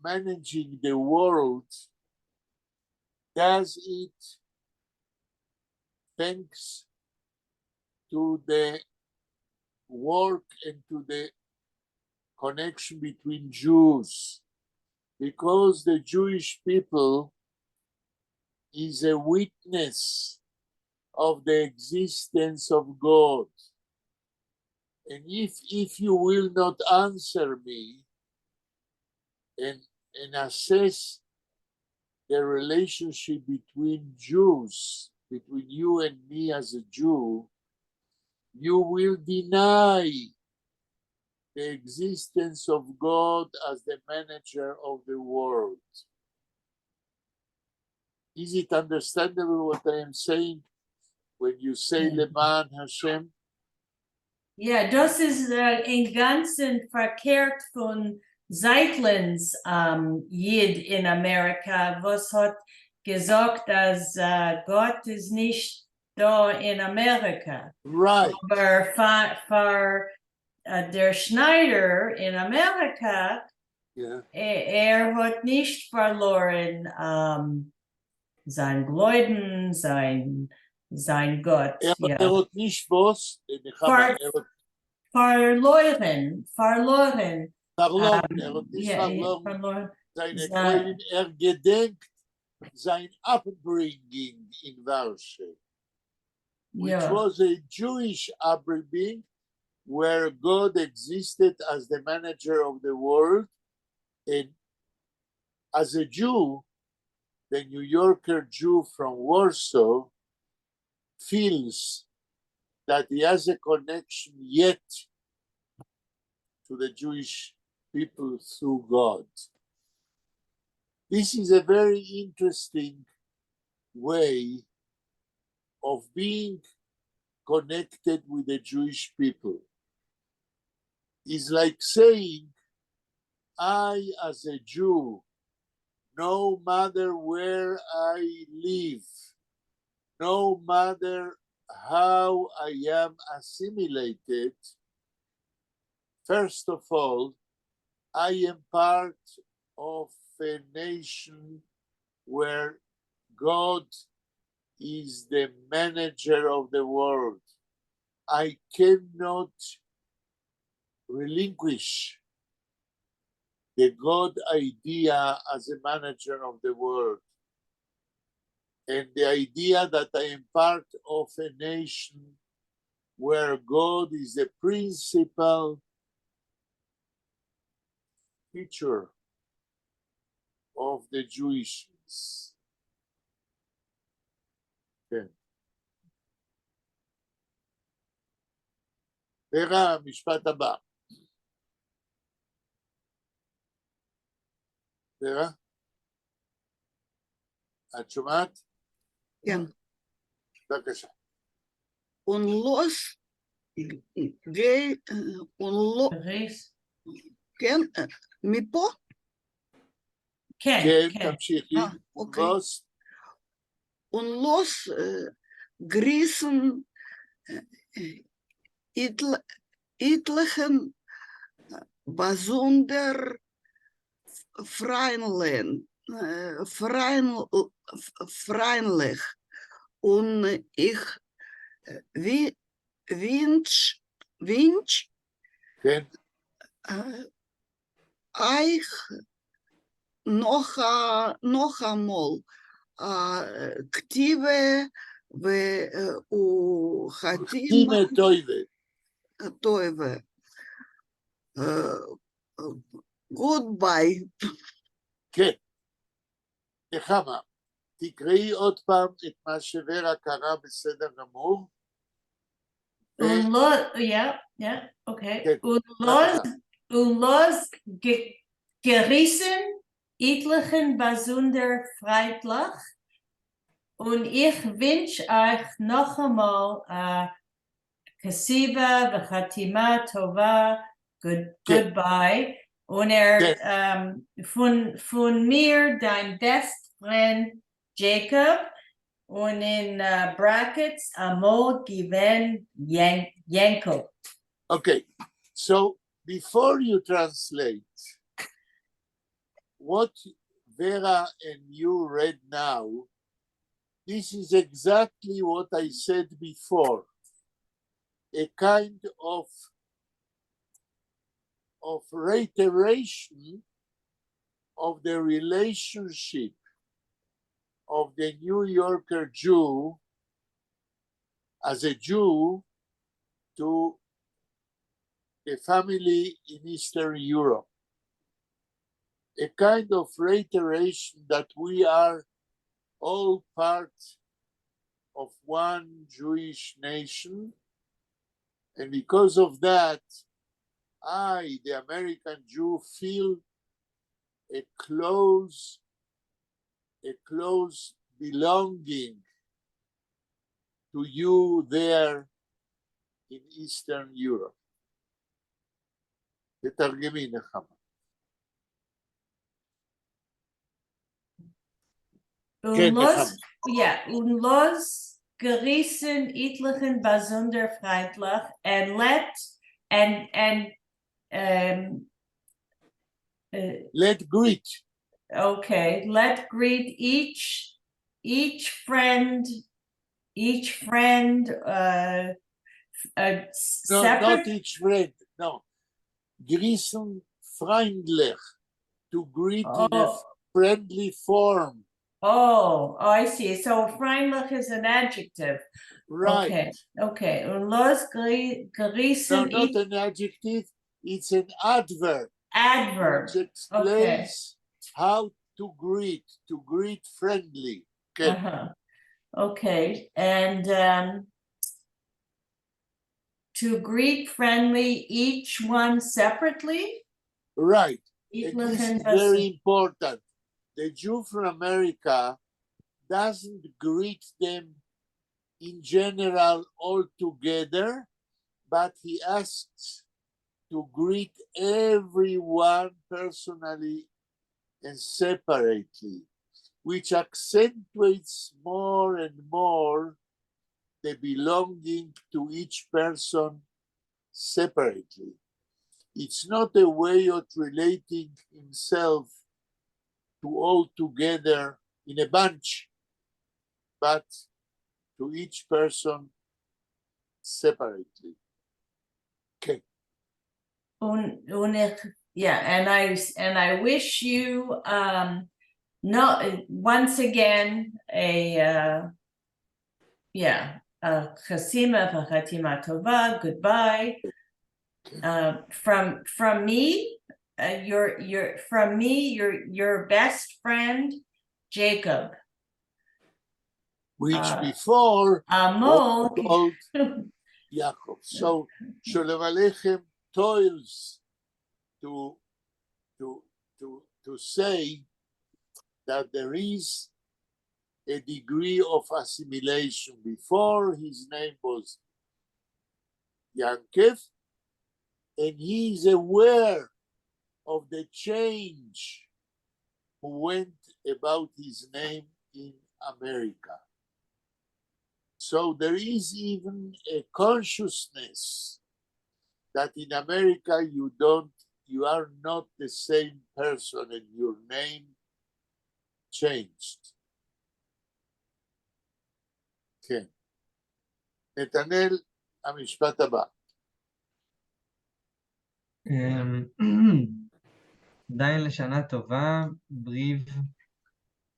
managing the world does it thanks to the work and to the connection between Jews, because the Jewish people is a witness of the existence of God. And if you will not answer me and assess the relationship between Jews, between you and me as a Jew, you will deny the existence of God as the manager of the world. Is it understandable what I am saying when you say Leman Hashem?
Ja, das ist in ganzen verkehrt von Zeitlins Jid in Amerika, was hat gesagt, dass Gott ist nicht da in Amerika.
Right.
Aber für der Schneider in Amerika,
Yeah.
hat nicht verloren sein Gläuben, sein Gott, ja.
hat nicht was, Nechama, hat
Verloren.
verloren, hat nicht
Ja,
verloren
verloren.
seine
Sein-
Gläubigen, gedenkt sein upbringing in Warsaw, which
Ja,
was a Jewish upbringing where God existed as the manager of the world. And as a Jew, the New Yorker Jew from Warsaw feels that he has a connection yet to the Jewish people through God. This is a very interesting way of being connected with the Jewish people. It's like saying, I, as a Jew, no matter where I live, no matter how I am assimilated, first of all, I am part of a nation where God is the manager of the world. I cannot relinquish the God idea as a manager of the world. And the idea that I am part of a nation where God is the principal feature of the Jewishness. כן. ורה, המשפט הבא. ורה? את שומעת?
כן.
בבקשה.
Unlos,
Ries.
כן, מפה?
כן,
כן,
כן.
תמשיכי.
אוקיי.
בוס.
Unlos grießen etlichen besonder freundlich und ich wünsch
כן,
euch noch einmal כתיבה
דימה
וחתימה
טויבה.
טובה. Goodbye.
כן. נחמה, תקראי עוד פעם את מה שוורה קרא בסדר גמור.
Ja, okay.
כן,
Unlos,
בבקשה.
gerissen, etlichen besonder freundlich. Und ich wünsche euch noch einmal Kasiva, V'chatima, Tova, goodbye. Und von mir, dein best friend Jacob, und in brackets, Amo Given Yanko.
Okay, so before you translate, what Vera and you read now, this is exactly what I said before. A kind of reiteration of the relationship of the New Yorker Jew as a Jew to the family in Eastern Europe. A kind of reiteration that we are all part of one Jewish nation. And because of that, I, the American Jew, feel a close belonging to you there in Eastern Europe. תתרגמי, נחמה. כן, נחמה.
Unlos gerissen etlichen besonder freundlich and
Let greet.
okay, let greet each each friend,
No,
separate.
not each friend. No. Grüßen freundlich. To greet in a
Oh.
friendly form.
Oh, I see. So freundlich is an adjective.
Right.
Okay. Und los
No,
grüßen
not an adjective. It's an adverb.
adverb.
Which explains how to greet friendly. Okay.
Okay. And to greet friendly, each one separately?
Right.
Ich
And this is
listen das-
very important. The Jew from America doesn't greet them in general all together, but he asks to greet everyone personally and separately, which accentuates more and more the belonging to each person separately. It's not a way of relating himself to all together in a bunch, but to each person separately. Okay.
And I wish you once again Chasima v'chatima tova, goodbye. From me, your best friend, Jacob.
Which before
Amo.
was called Yaakov. So Sholem Aleichem toils to say that there is a degree of assimilation. Before, his name was Yankov, and he is aware of the change who went about his name in America. So there is even a consciousness that in America you are not the same person and your name changed. כן. נתנאל, המשפט הבא.
דיין לשנה טובה, בריב,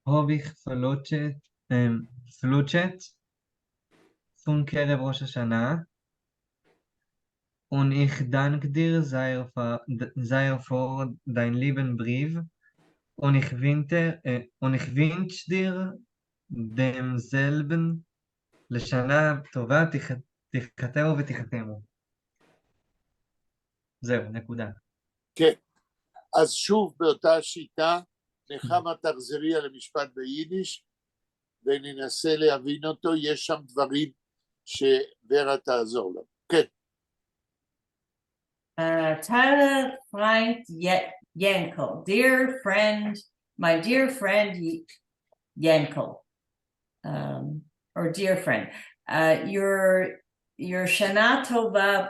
הוביך פלוצ'ט, פון קרב ראש השנה, und ich danke dir sehr für dein lieben Brief und ich wünsche dir demselben לשנה טובה תחתרו ותחתמו. זהו, נקודה.
כן, אז שוב באותה שיטה, נחמה תחזרי על המשפט ביידיש וננסה להבין אותו, יש שם דברים שוורה תעזור לנו. כן.
Tyler Frank Yankel, my dear friend Yankel, or dear friend, your Shana Tova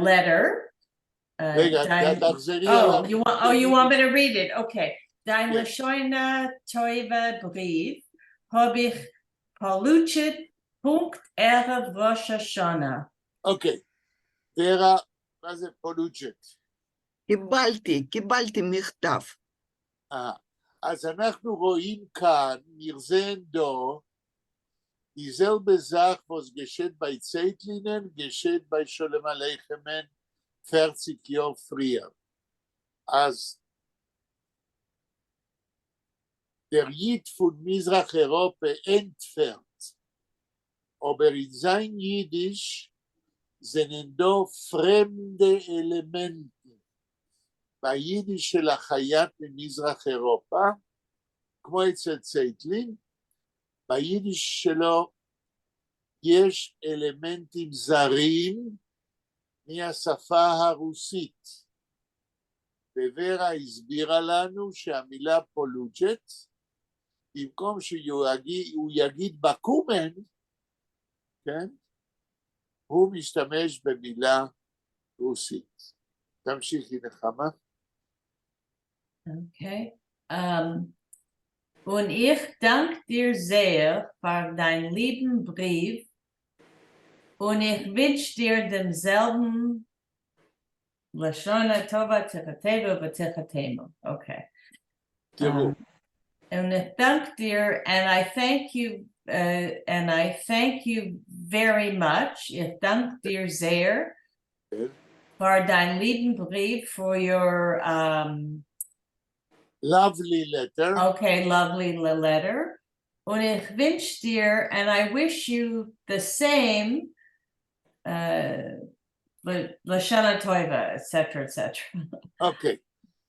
letter.
רגע, תחזרי
Oh,
עליו.
you want me to read it? Okay. Dein
Yeah.
Lashoina Toiva Brief habe ich Paluchet Punkt Erev Rosh Hashanah.
אוקיי, ורה, מה זה פולוג'ט?
קיבלתי מכתב.
אז אנחנו רואים כאן, נרזנדו, dieser besagt, was geschieht bei Zeitlinen, geschieht bei Sholem Aleichemen 40 Jahre früher. אז der Jid von Mizrach-Europa entfernt, aber in sein Jiddisch sind da fremde Elemente. ביידיש של החייט במזרח אירופה, כמו אצל צייטלין, ביידיש שלו יש אלמנטים זרים מהשפה הרוסית. ווורה הסבירה לנו שהמילה פולוג'ט, במקום שהוא יגיד בקומן, כן? הוא משתמש במילה רוסית. תמשיכי נחמה.
Okay. Und ich danke dir sehr für deinen lieben Brief und ich wünsche dir denselben Lashona Tova Tichateva V'Tichatema. Okay.
תראו,
And ich danke dir, and I thank you, very much. Ich danke dir sehr
כן,
für deinen lieben Brief, for your
lovely letter,
okay, lovely letter. Und ich wünsche dir, and I wish you the same, Lashana Toiva, etc., etc.
okay.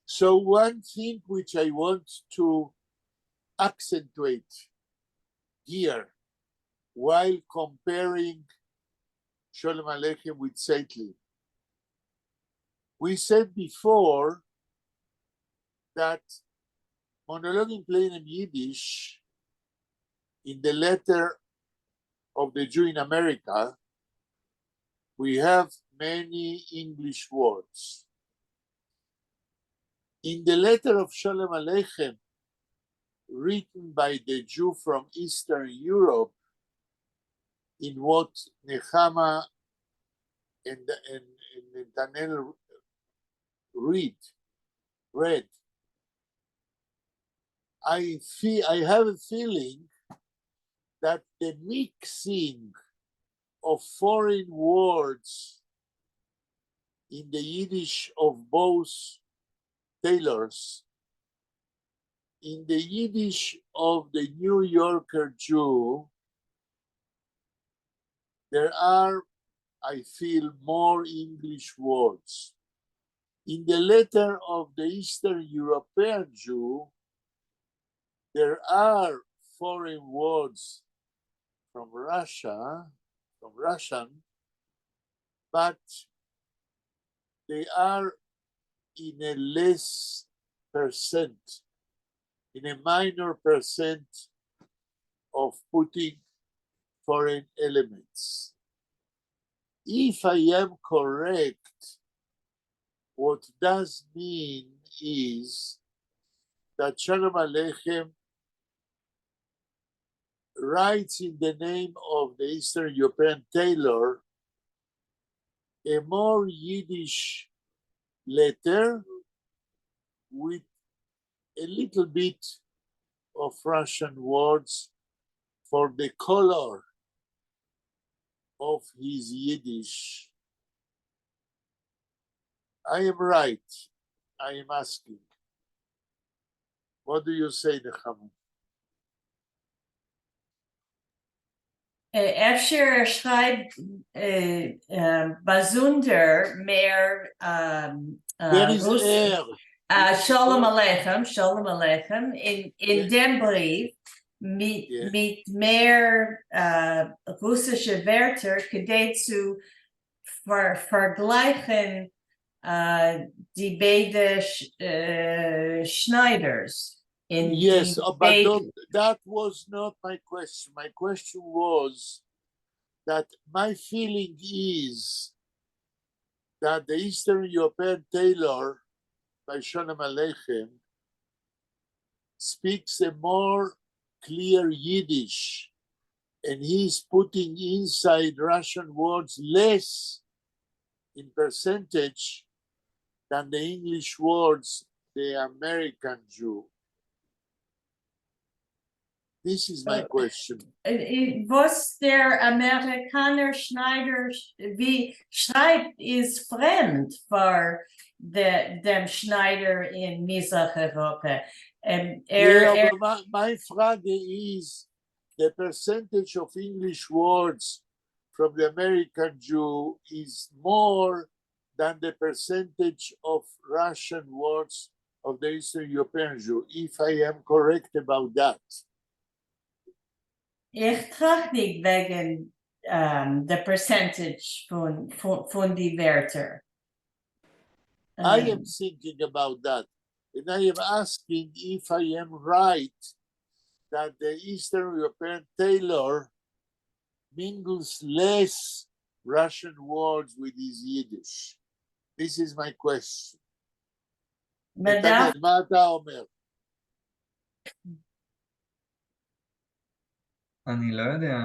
So one thing which I want to accentuate here while comparing Sholem Aleichem with Seitli. We said before that monologue in plain and Yiddish in the letter of the Jew in America, we have many English words. In the letter of Sholem Aleichem, written by the Jew from Eastern Europe, in what Nehama and Netanel read, I have a feeling that the mixing of foreign words in the Yiddish of both tailors, in the Yiddish of the New Yorker Jew, there are, I feel, more English words. In the letter of the Eastern European Jew, there are foreign words from Russia, from Russian, but they are in a less percent, in a minor percent of putting foreign elements. If I am correct, what does mean is that Shalom Aleichem writes in the name of the Eastern European tailor a more Yiddish letter with a little bit of Russian words for the color of his Yiddish. I am right. I am asking. What do you say, Nechama?
Efsher schreibt Bazunder mehr
There is air.
Shalom Aleichem, in dem Brief mit mehr russische Wörter gedeiht zu vergleichen die beiden Schneiders.
Yes, but that was not my question. My question was that my feeling is that the Eastern European tailor by Sholem Aleichem speaks a more clear Yiddish, and he's putting inside Russian words less in percentage than the English words the American Jew. This is my question.
Was der Amerikaner Schneider wie schreibt ist fremd für dem Schneider in Mizrach-Europa.
But my frage is the percentage of English words from the American Jew is more than the percentage of Russian words of the Eastern European Jew, if I am correct about that.
Ich trage nicht wegen the percentage von die Wörter.
I am thinking about that, and I am asking if I am right that the Eastern European tailor mingles less Russian words with his Yiddish. This is my question. נתנאל, מה אתה אומר?
אני לא יודע.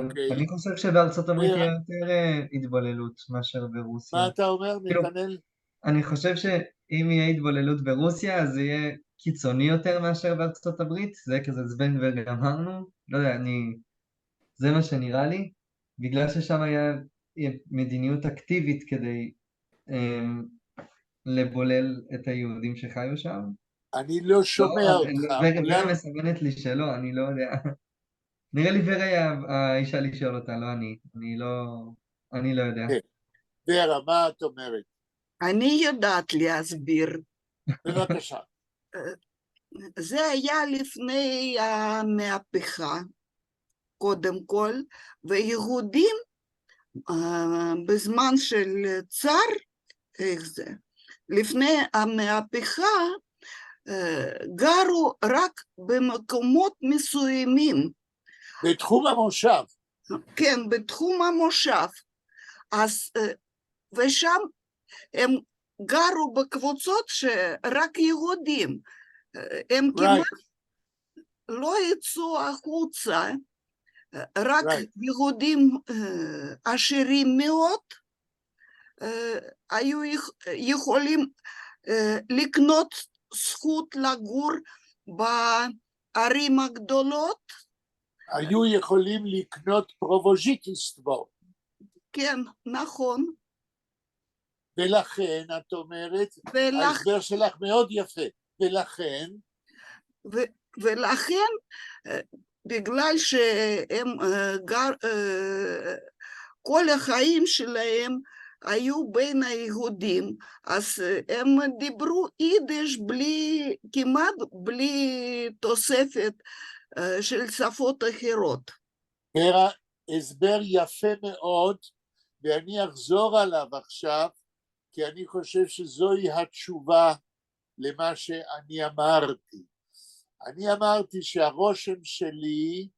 אוקיי.
אני חושב שבארצות הברית
ורה,
תהיה יותר התבוללות מאשר ברוסיה.
מה אתה אומר,
כאילו,
נתנאל?
אני חושב שאם יהיה התבוללות ברוסיה, אז זה יהיה קיצוני יותר מאשר בארצות הברית, זה יהיה כזה זבנג וגמרנו, לא יודע, זה מה שנראה לי, בגלל ששם יהיה מדיניות אקטיבית כדי אמ, לבולל את היהודים שחיו שם.
אני לא
לא,
שומע אותך,
ורה
אולי...
מסמנת לי שלא, אני לא יודע. נראה לי ורה היא האישה לשאול אותה, לא אני. אני לא יודע.
כן. ורה, מה את אומרת?
אני יודעת להסביר.
בבקשה.
זה היה לפני המהפכה, קודם כל, ויהודים בזמן של צאר, איך זה? לפני המהפכה גרו רק במקומות מסוימים.
בתחום המושב.
כן, בתחום המושב. אז, ושם הם גרו בקבוצות שרק יהודים. הם כמעט
Right,
לא יצאו החוצה, רק
right.
יהודים עשירים מאוד היו יכולים לקנות זכות לגור בערים הגדולות.
היו יכולים לקנות פרובוז'יטיסטבו.
כן, נכון.
ולכן, את אומרת, ההסבר שלך מאוד יפה.
ולכן, בגלל שהם כל החיים שלהם היו בין היהודים, אז הם דיברו יידיש כמעט בלי תוספת של שפות אחרות.
הסבר יפה מאוד, ואני אחזור עליו עכשיו, כי אני חושב שזוהי התשובה למה שאני אמרתי. אני אמרתי שהרושם שלי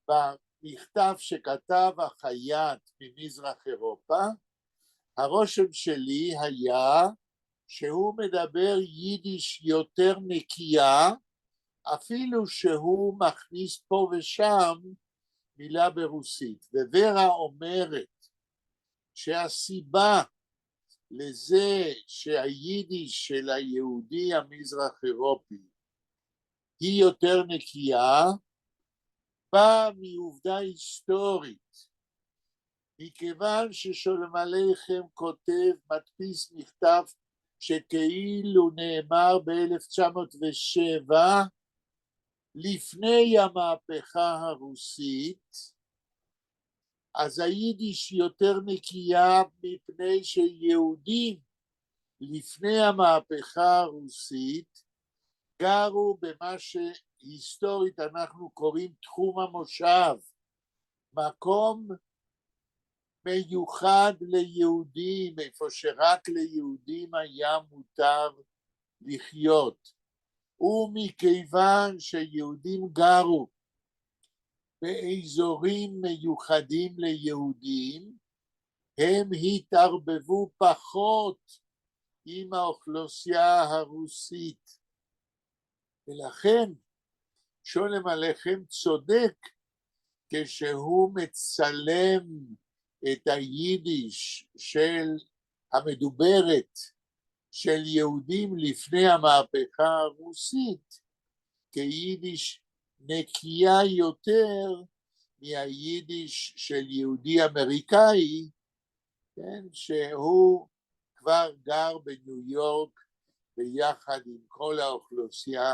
במכתב שכתב החייט ממזרח אירופה, הרושם שלי היה שהוא מדבר יידיש יותר נקייה, אפילו שהוא מכניס פה ושם מילה ברוסית. ווורה אומרת שהסיבה לזה שהיידיש של היהודי המזרח אירופי היא יותר נקייה, באה מעובדה היסטורית. מכיוון ששלום עליכם כותב, מדפיס מכתב שכאילו נאמר ב-1907, לפני המהפכה הרוסית, אז היידיש יותר נקייה מפני שיהודים לפני המהפכה הרוסית גרו במה שהיסטורית אנחנו קוראים תחום המושב, מקום מיוחד ליהודים, איפה שרק ליהודים היה מותר לחיות. ומכיוון שיהודים גרו באזורים מיוחדים ליהודים, הם התערבבו פחות עם האוכלוסייה הרוסית. ולכן שולם עליכם צודק כשהוא מצלם את היידיש של המדוברת של יהודים לפני המהפכה הרוסית כיידיש נקייה יותר מהיידיש של יהודי אמריקאי, כן, שהוא כבר גר בניו יורק ביחד עם כל האוכלוסייה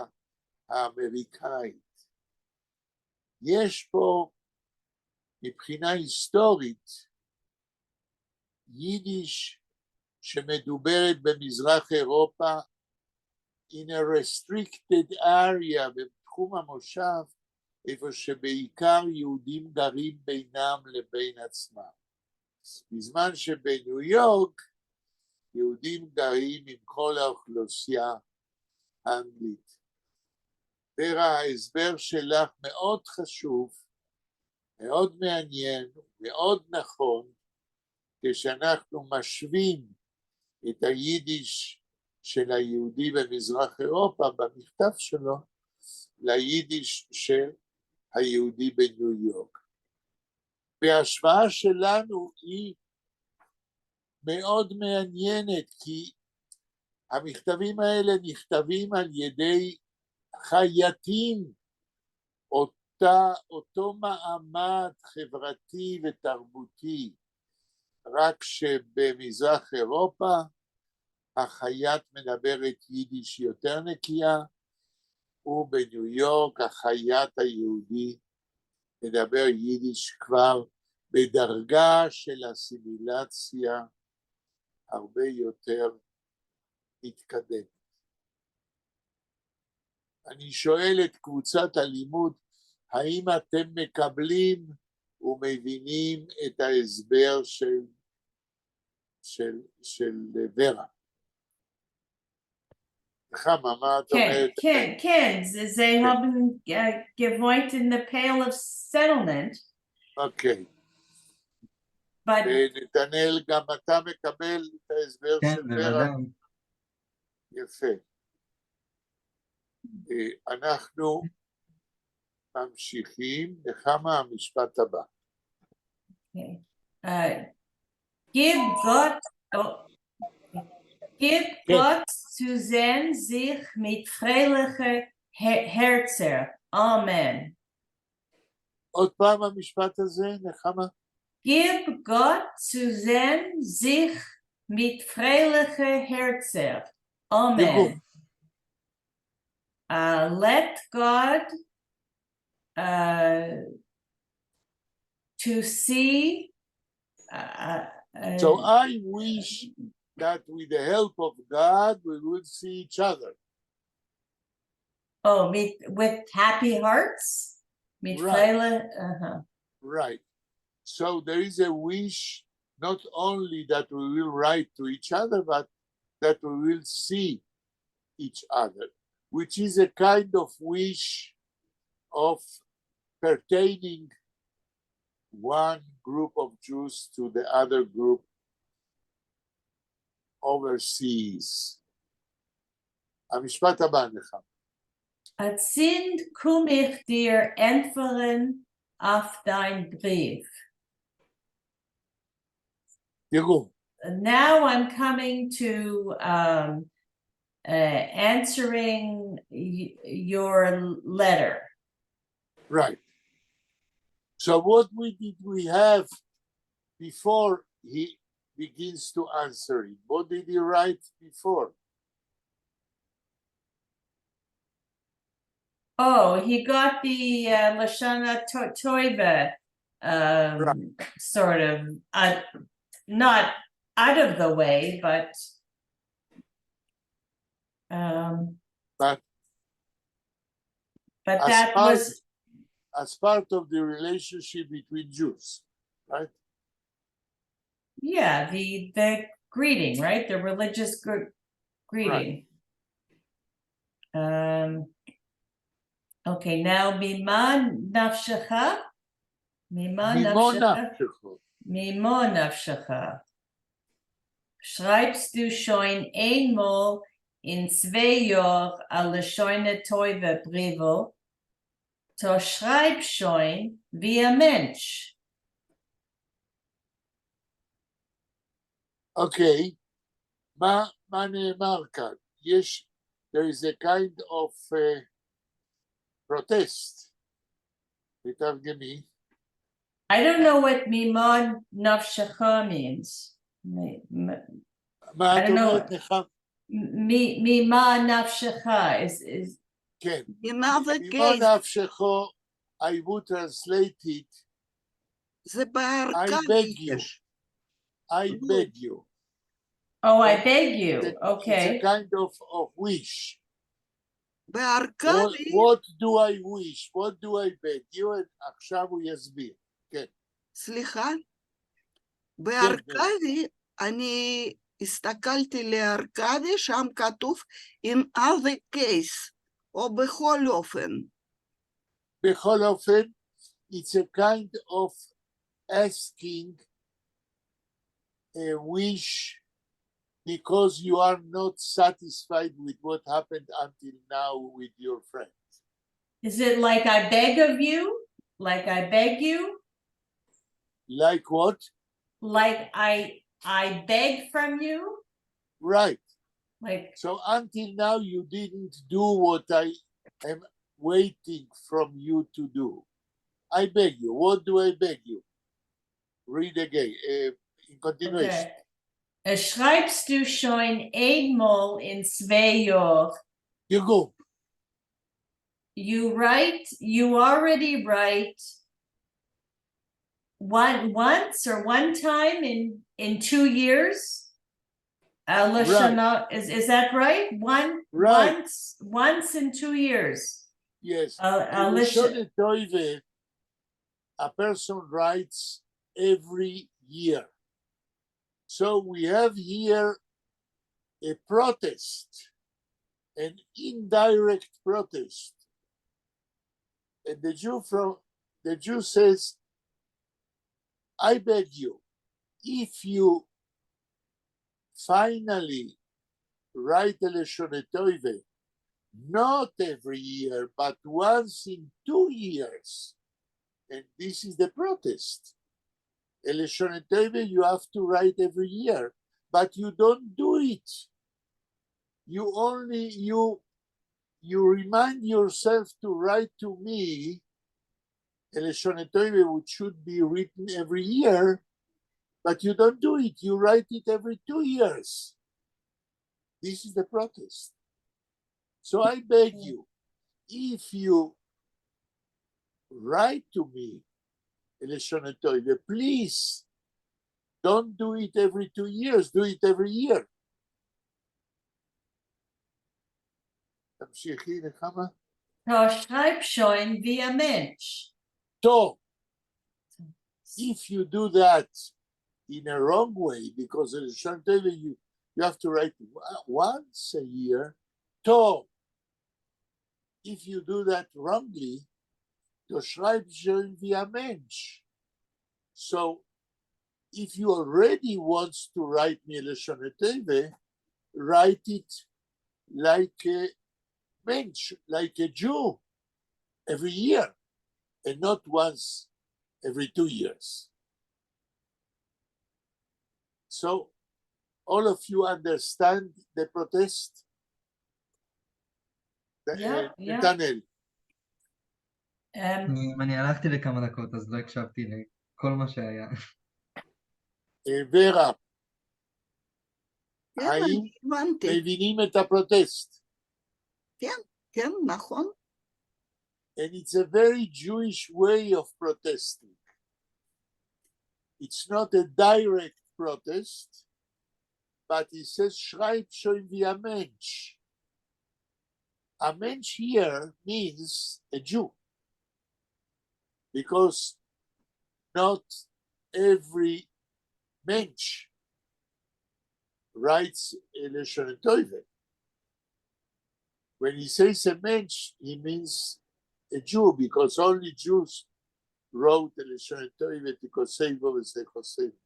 האמריקאית. יש פה מבחינה היסטורית יידיש שמדוברת במזרח אירופה in a restricted area בתחום המושב, איפה שבעיקר יהודים גרים בינם לבין עצמם. בזמן שבניו יורק יהודים גרים עם כל האוכלוסייה האנגלית. ההסבר שלך מאוד חשוב, מאוד מעניין, מאוד נכון, כשאנחנו משווים את היידיש של היהודי במזרח אירופה במכתב שלו ליידיש של היהודי בניו יורק. וההשוואה שלנו היא מאוד מעניינת, כי המכתבים האלה נכתבים על ידי חייטים, אותו מעמד חברתי ותרבותי, רק שבמזרח אירופה החייט מדברת יידיש יותר נקייה, ובניו יורק החייט היהודי מדבר יידיש כבר בדרגה של אסימילציה הרבה יותר מתקדמת. אני שואל את קבוצת הלימוד, האם אתם מקבלים ומבינים את ההסבר של ורה? נחמה, מה את אומרת?
כן, זה haben gewohnt in the Pale of Settlement.
אוקיי.
But
נתנאל, גם אתה מקבל את ההסבר
כן,
של ורה?
בוודאי.
יפה. אנחנו ממשיכים. נחמה, המשפט הבא.
okay. Gib Gott zu sehen sich mit freilicher Herzer. Amen.
עוד פעם המשפט הזה, נחמה?
Gib Gott zu sehen sich mit freilicher Herzer. Amen. Let God to see.
So I wish that with the help of God we would see each other.
Oh, with happy hearts? Mit
Right.
Right.
So there is a wish not only that we will write to each other, but that we will see each other, which is a kind of wish of pertaining one group of Jews to the other group overseas. המשפט הבא, נחמה.
Sind komm ich dir entfern auf dein Brief.
תראו.
Now I'm coming to answering your letter.
Right. So what did we have before he begins to answer it? What did he write before?
Oh, he got the Lashana Toiva sort of, not out of the way, but that was
as part of the relationship between Jews, right?
Yeah, the greeting, right? The religious greeting. Right. Okay, now Mima Nafshecha. Mimo Nafshecha. Schreibst du schon einmal in 2 Jahren alle schöne Teuve Briefe, so schreib schon wie ein Mensch.
Okay, מה נאמר כאן? There is a kind of protest. תתרגמי.
I don't know what Mimon Nafshecha means.
מה את אומרת, נחמה?
Mima Nafshecha is
כן.
ממה זה
ממה נפשכו, I would translate it.
זה
I beg you.
Oh, I beg you. Okay.
It's a kind of wish.
בארקדי...
What do I wish? What do I beg you? עכשיו הוא יסביר. כן.
סליחה? בארקדי, אני הסתכלתי לארקדי, שם כתוב in other case, או בכל אופן.
בכל אופן, it's a kind of asking a wish because you are not satisfied with what happened until now with your friends.
Is it like I beg of you? like I beg you,
Like what?
like I beg from you,
Right.
like
So until now, you didn't do what I am waiting from you to do. I beg you. What do I beg you? Read again. In continuation.
okay. Schreibst du schon einmal in 2 Jahren?
You go.
You already write once or one time in 2 years? Is that right?
Right.
Once in 2 years.
Yes.
Uh,
In Leshon Toive, a person writes every year. So we have here a protest, an indirect protest. And the Jew says, I beg you, if you finally write a Leshon Toive, not every year, but once in 2 years, and this is the protest. A Leshon Toive you have to write every year, but you don't do it. You only you remind yourself to write to me a Leshon Toive which should be written every year, but you don't do it. You write it every 2 years. This is the protest. So I beg you, if you write to me a Leshon Toive, please don't do it every 2 years, do it every year. תמשיכי לכמה?
schreib schon wie ein Mensch.
So, if you do that in a wrong way, because in Leshon Toive you have to write once a year, so if you do that wrongly, du schreibst schon wie ein Mensch. So, if you already want to write me a Leshon Toive, write it like a Mensch, like a Jew, every year, and not once every 2 years. So, all of you understand the protest?
Yeah, yeah.
נתנאל.
אני הלכתי לכמה דקות, אז לא הקשבתי לכל מה שהיה.
ורה,
כן,
האם
אני הבנתי.
מבינים את הפרוטסט?
כן, נכון.
And it's a very Jewish way of protesting. It's not a direct protest, but he says, schreib schon wie ein Mensch. A Mensch here means a Jew, because not every Mensch writes a Leshon Toive. When he says a Mensch, he means a Jew, because only Jews wrote a Leshon Toive תכוסייבו ושכוסייבו.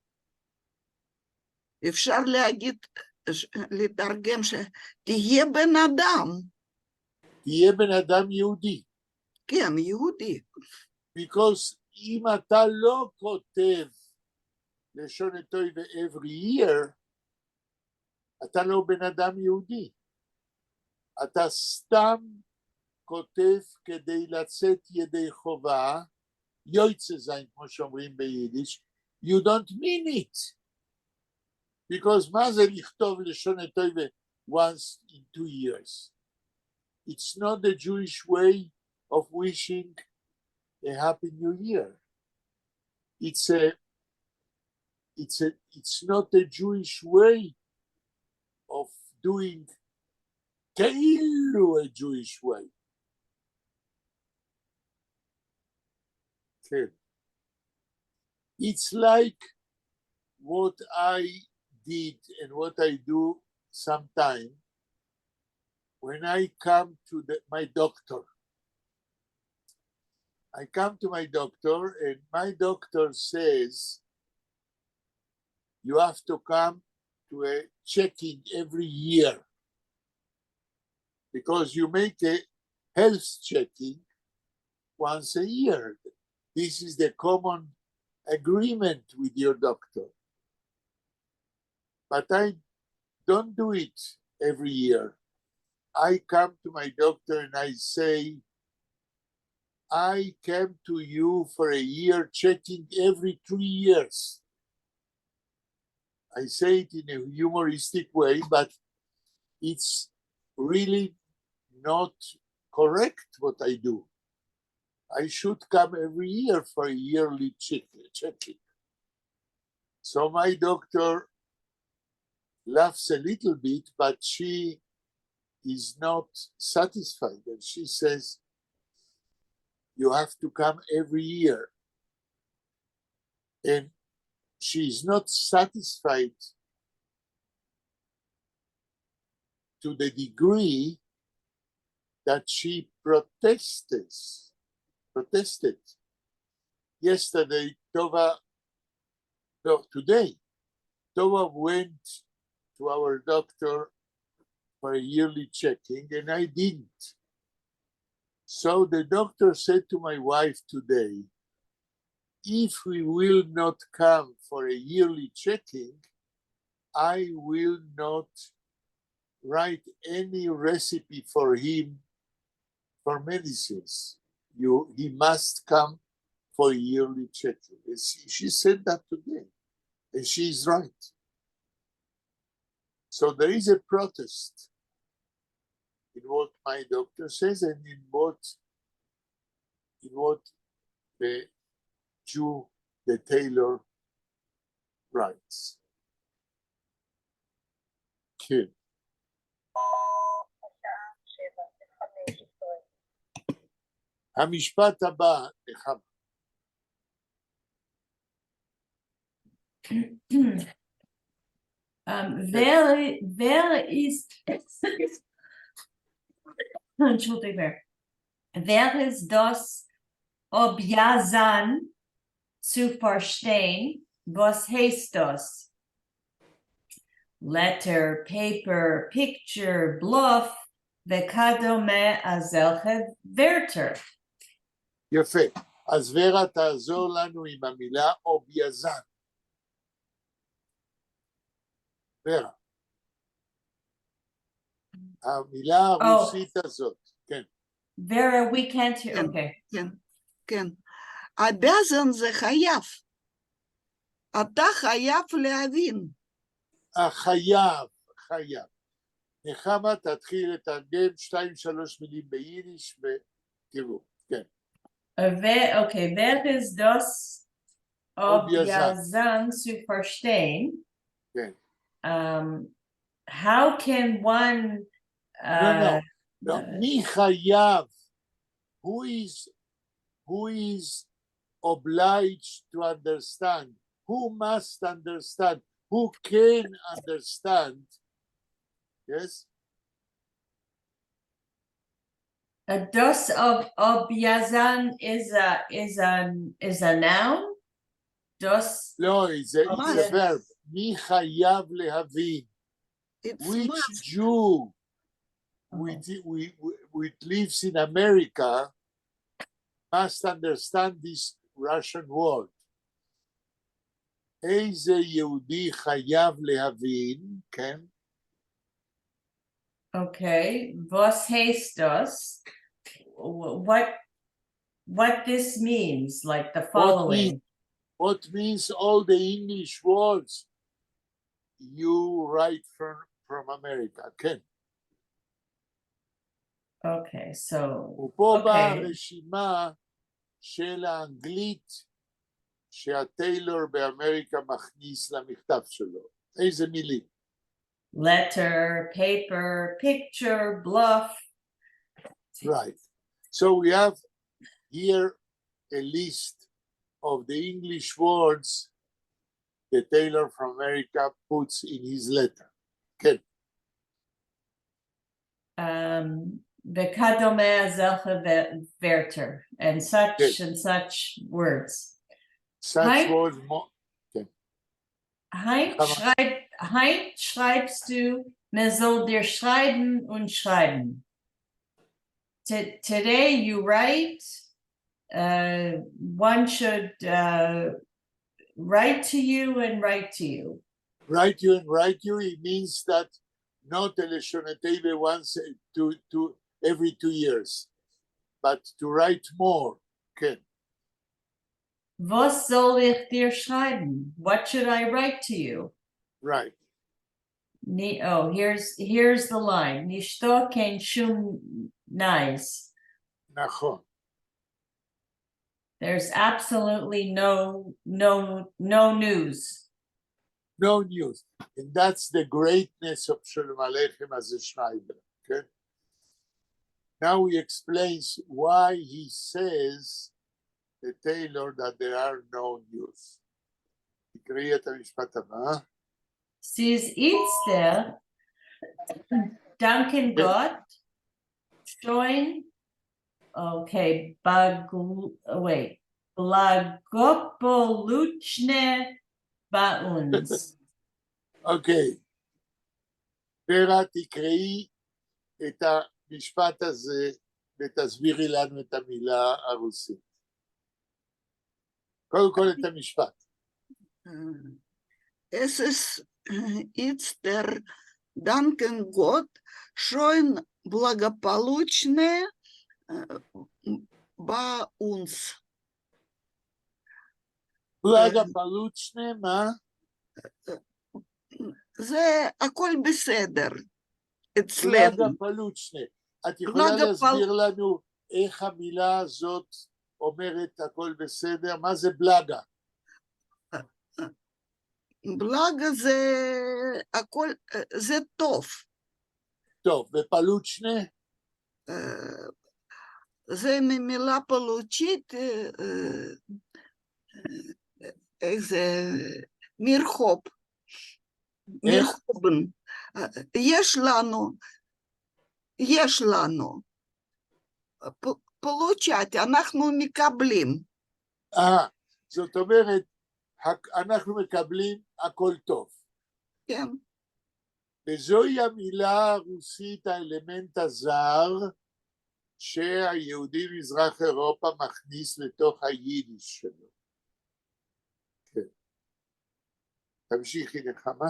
אפשר להגיד, לתרגם שתהיה בן אדם.
תהיה בן אדם יהודי.
כן, יהודי.
Because אם אתה לא כותב לשון טויבה every year, אתה לא בן אדם יהודי. אתה סתם כותב כדי לצאת ידי חובה, יוצא זין, כמו שאומרים ביידיש, you don't mean it. Because מה זה לכתוב לשון טויבה once in 2 years? It's not the Jewish way of wishing a happy new year. It's not a Jewish way of doing כאילו a Jewish way. Okay. It's like what I did and what I do sometime when I come to my doctor. I come to my doctor and my doctor says, you have to come to a checking every year because you make a health checking once a year. This is the common agreement with your doctor. But I don't do it every year. I come to my doctor and I say, I came to you for a year checking every 3 years. I say it in a humoristic way, but it's really not correct what I do. I should come every year for a yearly checking. So my doctor laughs a little bit, but she is not satisfied. And she says, you have to come every year. And she is not satisfied to the degree that she protested. Yesterday, today, Tova went to our doctor for a yearly checking, and I didn't. So the doctor said to my wife today, if we will not come for a yearly checking, I will not write any recipe for him for medicines. He must come for a yearly checking. She said that today, and she is right. So there is a protest in what my doctor says and in what the Jew, the tailor, writes. כן. המשפט הבא, נחמה.
Wer ist, Entschuldigung, wer ist das Objasan zu verstehen? Was heißt das? Letter, paper, picture, bluff, וכדומה על זלכה ורטר.
יפה. אז ורה תעזור לנו עם המילה אוביאזן. ורה. המילה הרוסית הזאת, כן.
Vera, we can't hear, okay.
כן, כן. הבזן זה חייב. אתה חייב להבין.
חייב. נחמה, תתחיל לתרגם 2-3 מילים ביידיש ותראו, כן.
Okay, wer ist das Objasan zu verstehen?
כן.
How can one...
No, מי חייב? Who is obliged to understand? Who must understand? Who can understand? Yes?
Das Objasan is a noun? Das...
No, it's a verb. מי חייב להבין?
It's
Which
must.
Jew which lives in America must understand this Russian word. איזה יהודי חייב להבין, כן?
Okay, was heißt das? What this means, like the following.
What means all the English words you write from America, כן.
Okay, so...
ופה באה
Okay.
הרשימה של האנגלית שהטיילור באמריקה מכניס למכתב שלו. איזה מילים?
Letter, paper, picture, bluff.
Right. So we have here a list of the English words the tailor from America puts in his letter. כן.
וכדומה זלכה ורטר, and such
Yes.
and such words.
Such
Hi.
words more.
Hein schreibst du, man soll dir schreiben und schreiben. Today you write, one should write to you and write to you.
Write you and write you, it means that not teleshonetebe once to every 2 years, but to write more. Okay.
Was soll ich dir schreiben? What should I write to you?
Right.
Oh, here's the line. Nishto ken shum nice.
Nachon.
There's absolutely no news.
No news. And that's the greatness of Shalom Aleichem as a Schreiber. Okay. Now he explains why he says the Taylor that there are no news. תקראי את המשפט הבא.
Sie ist der danken Gott join. Okay, Blagopoluchne Bauns.
אוקיי. פרה, תקראי את המשפט הזה ותסבירי לנו את המילה הרוסית. קודם כל את המשפט.
Es ist der danken Gott schon благополучне bei uns.
благополучне, מה?
זה הכל בסדר אצלנו.
благополучне. את יכולה להסביר לנו איך המילה הזאת אומרת הכל בסדר? מה זה בלגה?
בלגה זה הכל, זה טוב.
טוב, ופלוצ'נה?
זה ממילה פלוצ'ית, איך זה, מרחוב. מרחובן. יש לנו. פלוצ'ת, אנחנו מקבלים.
זאת אומרת, אנחנו מקבלים הכל טוב.
כן.
וזוהי המילה הרוסית, האלמנט הזר, שהיהודי מזרח אירופה מכניס לתוך היידיש שלו. כן. תמשיכי נחמה.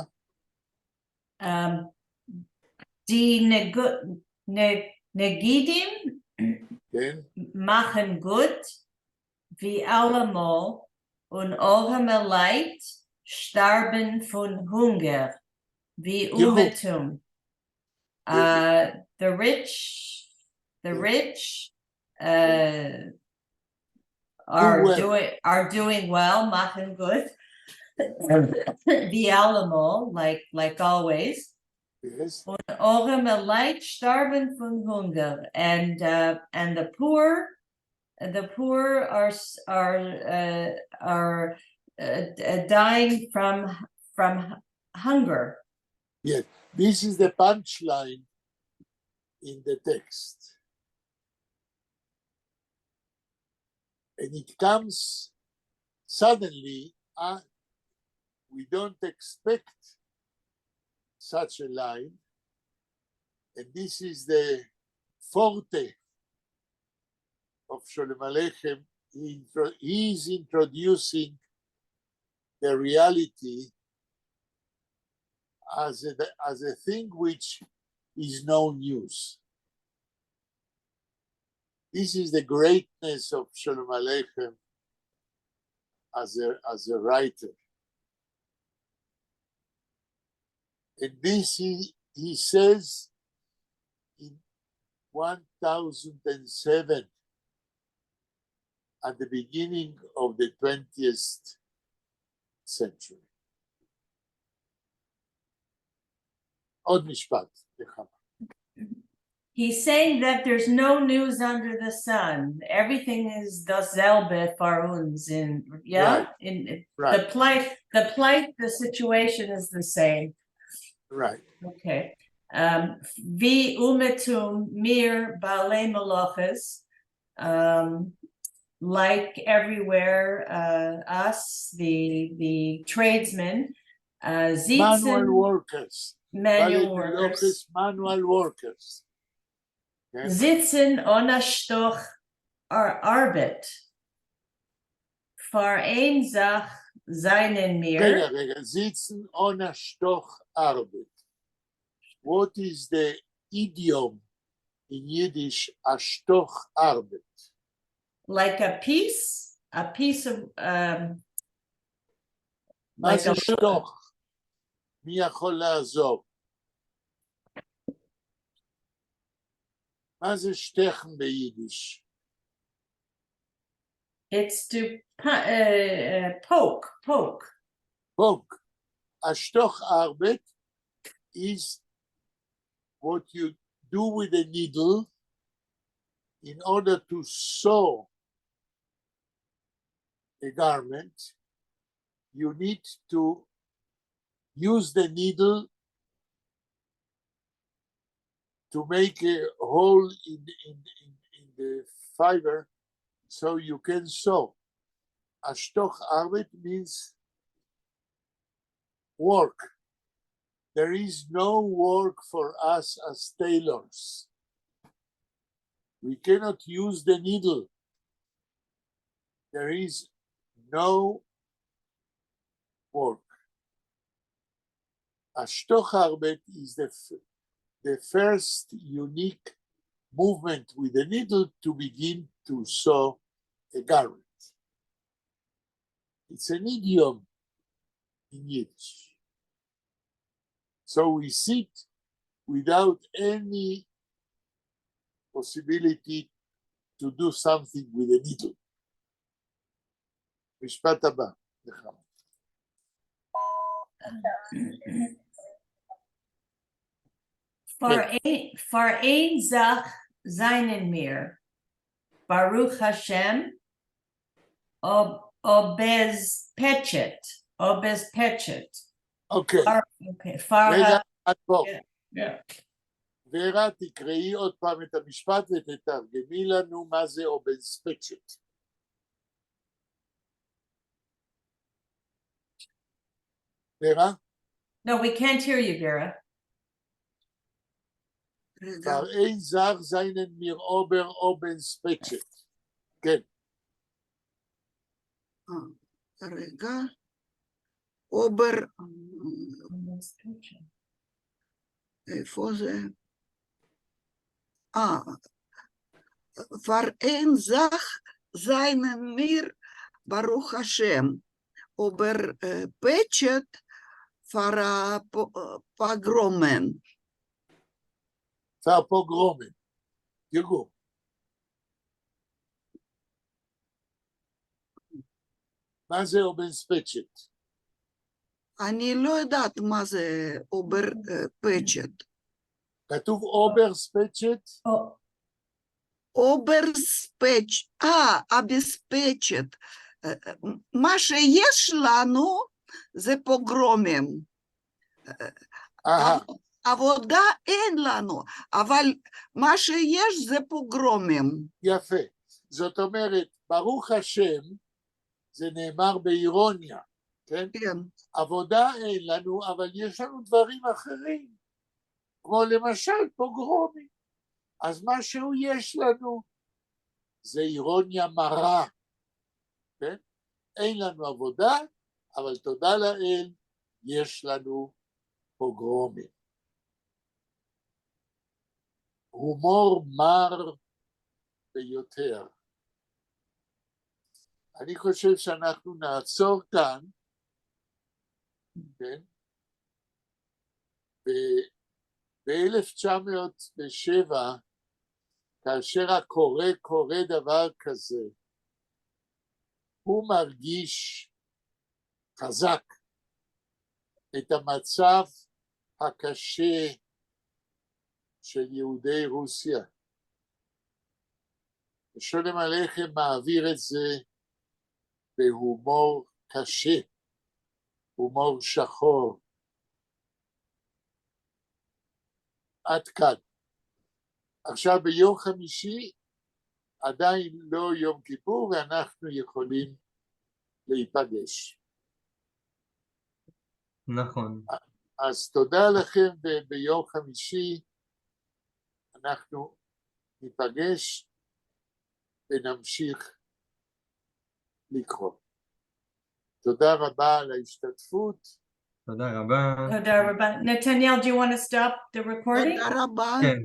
Die Negidim
כן.
machen gut, wie allemal, und arme Leid starben von Hunger, wie Umetum. The rich are doing well, machen gut, wie allemal, like always.
Yes.
Und arme Leid starben von Hunger, and the poor are dying from hunger.
Yes, this is the punchline in the text. And it comes suddenly, we don't expect such a line, and this is the forte of Sholem Aleichem. He is introducing the reality as a thing which is no news. This is the greatness of Sholem Aleichem as a writer. And this he says in 1007, at the beginning of the 20th century. עוד משפט, נחמה.
He's saying that there's no news under the sun. Everything is dasselbe für uns.
Right.
The situation is the same.
Right.
Okay. Vi umetum mir baalei malachas, like everywhere, us, the tradesmen,
manual workers.
Manual workers.
Manual workers.
Sitzen ohne Stoch Arbeit. Vereinzach seinen
רגע,
mir.
רגע, sitzen ohne Stoch Arbeit. What is the idiom in Yiddish, Ashtoch Arbeit?
Like a piece of
מה
like
זה
a
שטוך? מי יכול לעזור? מה זה שטכן ביידיש?
it's to poke.
פוק. Ashtoch Arbeit is what you do with a needle in order to sew a garment. You need to use the needle to make a hole in the fiber so you can sew. Ashtoch Arbeit means work. There is no work for us as tailors. We cannot use the needle. There is no work. Ashtoch Arbeit is the first unique movement with the needle to begin to sew a garment. It's an idiom in Yiddish. So we sit without any possibility to do something with a needle. משפט הבא.
Vereinzach seinen mir. Baruch Hashem. Obezpechet.
אוקיי,
Okay.
רגע, עד פה.
Yeah.
ורה, תקראי עוד פעם את המשפט ותתרגמי לנו מה זה אובנספקצ'ט. ורה?
No, we can't hear you, Vera.
רגע,
Vereinzach seinen mir obenspechet. כן.
רגע. אובר, איפה זה? Vereinzach seinen mir, Baruch Hashem, Oberpechet Pogromen.
והפוגרומן. תרגום. מה זה אובנספקצ'ט?
אני לא יודעת מה זה אוברפצ'ט.
כתוב אוברספקצ'ט?
אוברספצ'ט, אבספצ'ט. מה שיש לנו זה פוגרומים. עבודה אין לנו, אבל מה שיש זה פוגרומים.
יפה. זאת אומרת, ברוך השם, זה נאמר באירוניה, כן?
כן.
עבודה אין לנו, אבל יש לנו דברים אחרים, כמו למשל פוגרומים. אז משהו יש לנו, זה אירוניה מרה, כן? אין לנו עבודה, אבל תודה לאל, יש לנו פוגרומים. הומור מר ביותר. אני חושב שאנחנו נעצור כאן, כן? ב-1907, כאשר הקורא קורא דבר כזה, הוא מרגיש חזק את המצב הקשה של יהודי רוסיה. ושולם עליכם מעביר את זה בהומור קשה, הומור שחור. עד כאן. עכשיו ביום חמישי עדיין לא יום כיפור ואנחנו יכולים להיפגש.
נכון.
אז תודה לכם, וביום חמישי אנחנו ניפגש ונמשיך לקרוא. תודה רבה על ההשתתפות.
תודה רבה.
תודה רבה. Nathaniel, do you want to stop the recording?
תודה רבה.
כן.